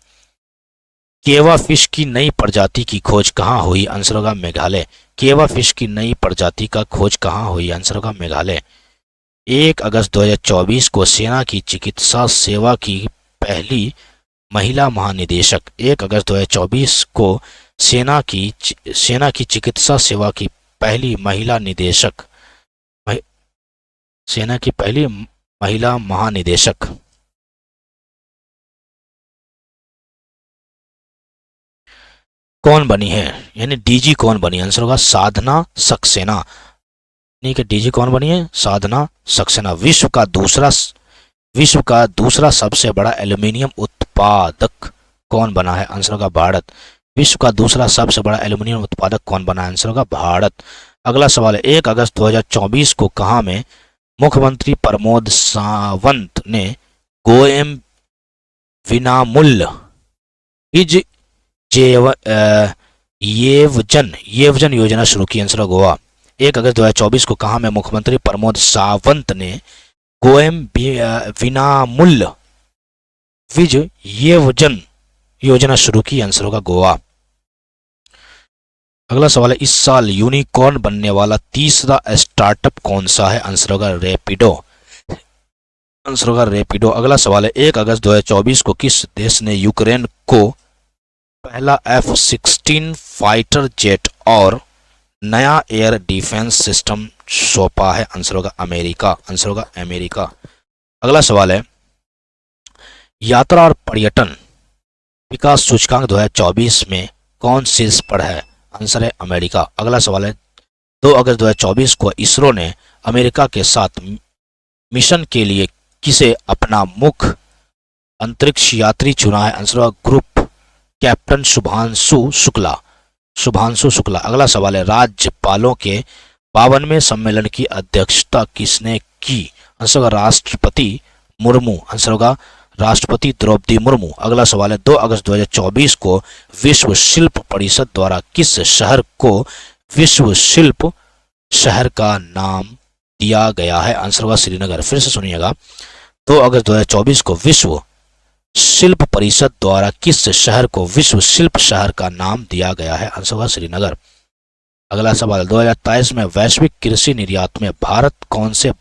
केवा फिश की नई प्रजाति की खोज कहाँ हुई? आंसर होगा मेघालय। केवा फिश की नई प्रजाति का खोज कहाँ हुई? आंसर होगा मेघालय। 1 अगस्त 2024 को सेना की चिकित्सा सेवा की पहली महिला महानिदेशक 1 अगस्त 2024 को सेना की चिकित्सा सेवा की पहली महिला निदेशक सेना की पहली महिला महानिदेशक कौन बनी है, यानी डीजी कौन बनी? आंसर होगा साधना सक्सेना। ठीक है, डीजी कौन बनी है? साधना सक्सेना। विश्व का दूसरा सबसे बड़ा एल्यूमिनियम उत्पादक कौन बना है? आंसर होगा भारत। विश्व का दूसरा सबसे बड़ा एल्यूमिनियम उत्पादक कौन बना है? आंसर होगा भारत। अगला सवाल है, 1 अगस्त 2024 को कहाँ में मुख्यमंत्री प्रमोद सावंत ने गोएम विनामूल्य येवजन योजना शुरू की? आंसर होगा गोवा। 1 अगस्त 2024 को कहाँ में मुख्यमंत्री प्रमोद सावंत ने गोएम विनामूल्य येवजन योजना शुरू की? आंसर होगा गोवा। अगला सवाल है, इस साल यूनिकॉर्न बनने वाला तीसरा स्टार्टअप कौन सा है? आंसर होगा रैपिडो, आंसर होगा रैपिडो। अगला सवाल है, 1 अगस्त 2024 को किस देश ने यूक्रेन को पहला F-16 फाइटर जेट और नया एयर डिफेंस सिस्टम सौंपा है? आंसर होगा अमेरिका। आंसर होगा अमेरिका। अगला सवाल है, यात्रा और पर्यटन विकास सूचकांक 2024 में कौन शीर्ष पर है? आंसर है अमेरिका। अगला सवाल है, 2 अगस्त 2024 को इसरो ने अमेरिका के साथ मिशन के लिए किसे अपना मुख्य अंतरिक्ष यात्री चुना है? आंसर होगा ग्रुप कैप्टन शुभांशु शुक्ला। शुभांशु शुक्ला। अगला सवाल है, राज्यपालों के 52वें सम्मेलन की अध्यक्षता किसने की? आंसर होगा राष्ट्रपति मुर्मू। आंसर होगा राष्ट्रपति द्रौपदी मुर्मू। अगला सवाल है, 2 अगस्त 2024 को विश्व शिल्प परिषद द्वारा किस शहर को विश्व शिल्प शहर का नाम दिया गया है? आंसर होगा श्रीनगर। फिर से सुनिएगा, 2 अगस्त 2024 को विश्व शिल्प परिषद द्वारा किस शहर को विश्व शिल्प शहर का नाम दिया गया है? आंसर होगा श्रीनगर। अगला सवाल, 2023 में वैश्विक कृषि निर्यात में भारत कौन से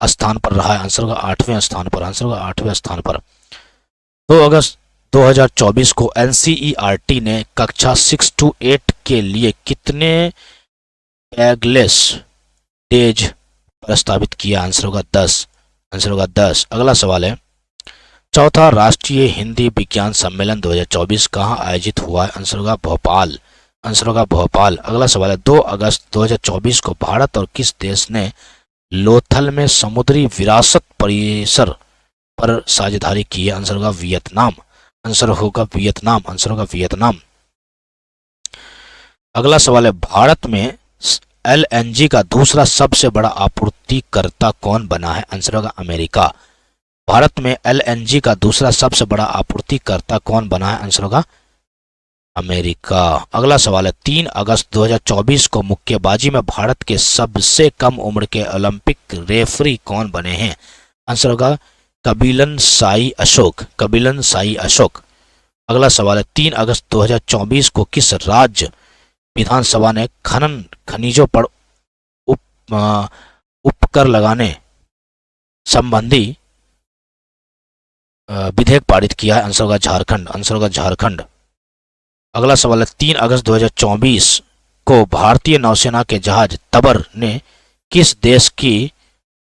स्थान पर रहा है? आंसर होगा 8वें स्थान पर। आंसर होगा 8वें स्थान पर। 2 अगस्त 2024 को एनसीईआरटी ने कक्षा 6 to 8 के लिए कितने टैगलेस डेज प्रस्तावित किया? आंसर होगा 10। आंसर होगा 10। अगला सवाल है, चौथा राष्ट्रीय हिंदी विज्ञान सम्मेलन 2024 कहाँ आयोजित हुआ है? आंसर होगा भोपाल। आंसर होगा भोपाल। अगला सवाल है, 2 अगस्त 2024 को भारत और किस देश ने लोथल में समुद्री विरासत परिसर पर साझेदारी की है? आंसर होगा वियतनाम। आंसर होगा वियतनाम। आंसर होगा वियतनाम। अगला सवाल है, भारत में एलएनजी का दूसरा सबसे बड़ा आपूर्तिकर्ता कौन बना है? आंसर होगा अमेरिका। भारत में एलएनजी का दूसरा सबसे बड़ा आपूर्तिकर्ता कौन बना है? आंसर होगा अमेरिका। अगला सवाल है, 3 अगस्त 2024 को मुक्केबाजी में भारत के सबसे कम उम्र के ओलंपिक रेफरी कौन बने हैं? आंसर होगा कबिलन साई अशोक। कबिलन साई अशोक। अगला सवाल है, 3 अगस्त 2024 को किस राज्य विधानसभा ने खनिजों पर उपकर लगाने संबंधी विधेयक पारित किया है? आंसर होगा झारखंड। आंसर होगा झारखंड। अगला सवाल है, 3 अगस्त 2024 को भारतीय नौसेना के जहाज तबर ने किस देश की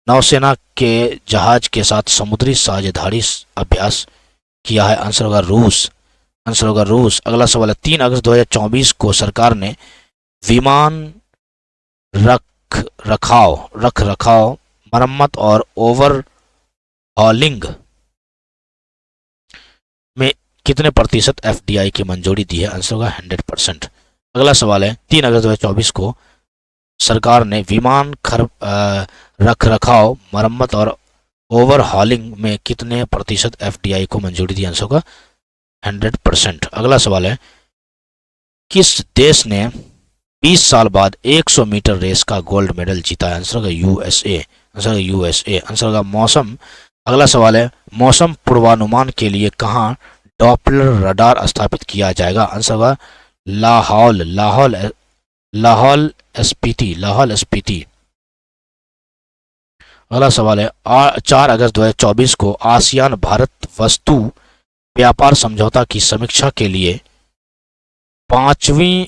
नौसेना के जहाज के साथ समुद्री साझेदारी अभ्यास किया है? आंसर होगा रूस। आंसर होगा रूस। अगला सवाल है, 3 अगस्त 2024 को सरकार ने विमान रख रखाव मरम्मत और ओवरहॉलिंग में कितने प्रतिशत एफडीआई की मंजूरी दी है? आंसर होगा 100%। अगला सवाल है, 3 अगस्त 2024 को सरकार ने विमान रख रखाव मरम्मत और ओवरहॉलिंग में कितने प्रतिशत एफडीआई को मंजूरी दी? आंसर होगा 100%। अगला सवाल है, किस देश ने 20 साल बाद 100 मीटर रेस का गोल्ड मेडल जीता है? आंसर होगा यूएसए। आंसर होगा यूएसए। आंसर होगा मौसम। अगला सवाल है, मौसम पूर्वानुमान के लिए कहाँ डॉपलर रडार स्थापित किया जाएगा? आंसर होगा लाहौल स्पीति। अगला सवाल है, 4 अगस्त 2024 को आसियान भारत वस्तु व्यापार समझौता की समीक्षा के लिए 5वीं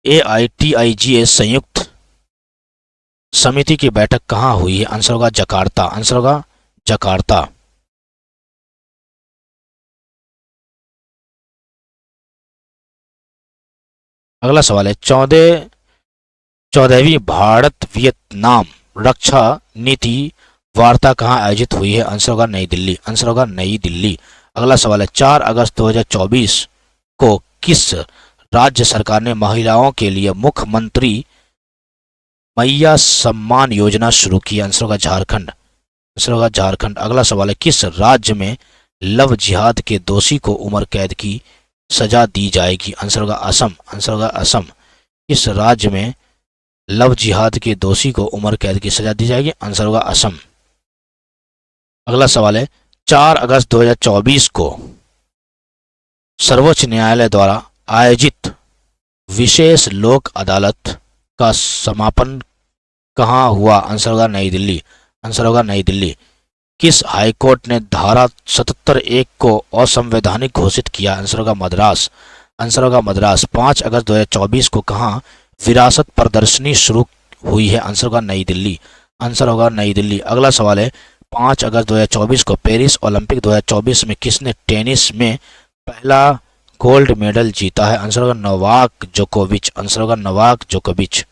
AITIGA संयुक्त समिति की बैठक कहाँ हुई है? आंसर होगा जकार्ता। आंसर होगा जकार्ता। अगला सवाल है, 14वीं भारत वियतनाम रक्षा नीति वार्ता कहाँ आयोजित हुई है? आंसर होगा नई दिल्ली। आंसर होगा नई दिल्ली। अगला सवाल है, 4 अगस्त 2024 को किस राज्य सरकार ने महिलाओं के लिए मुख्यमंत्री मैया सम्मान योजना शुरू की? आंसर होगा झारखंड। आंसर होगा झारखंड। अगला सवाल है, किस राज्य में लव जिहाद के दोषी को उम्र कैद की सजा दी जाएगी? आंसर होगा असम। आंसर होगा असम। किस राज्य में लव जिहाद के दोषी को उम्र कैद की सजा दी जाएगी? आंसर होगा असम। अगला सवाल है, 4 अगस्त 2024 को सर्वोच्च न्यायालय द्वारा आयोजित विशेष लोक अदालत का समापन कहाँ हुआ? आंसर होगा नई दिल्ली। आंसर होगा नई दिल्ली। किस हाईकोर्ट ने धारा 77(1) को असंवैधानिक घोषित किया? आंसर होगा मद्रास। आंसर होगा मद्रास। 5 अगस्त 2024 को कहाँ विरासत प्रदर्शनी शुरू हुई है? आंसर होगा नई दिल्ली। आंसर होगा नई दिल्ली। अगला सवाल है 5 अगस्त 2024 को पेरिस ओलंपिक 2024 में किसने टेनिस में पहला गोल्ड मेडल जीता है? आंसर होगा नोवाक जोकोविच। आंसर होगा नोवाक जोकोविच।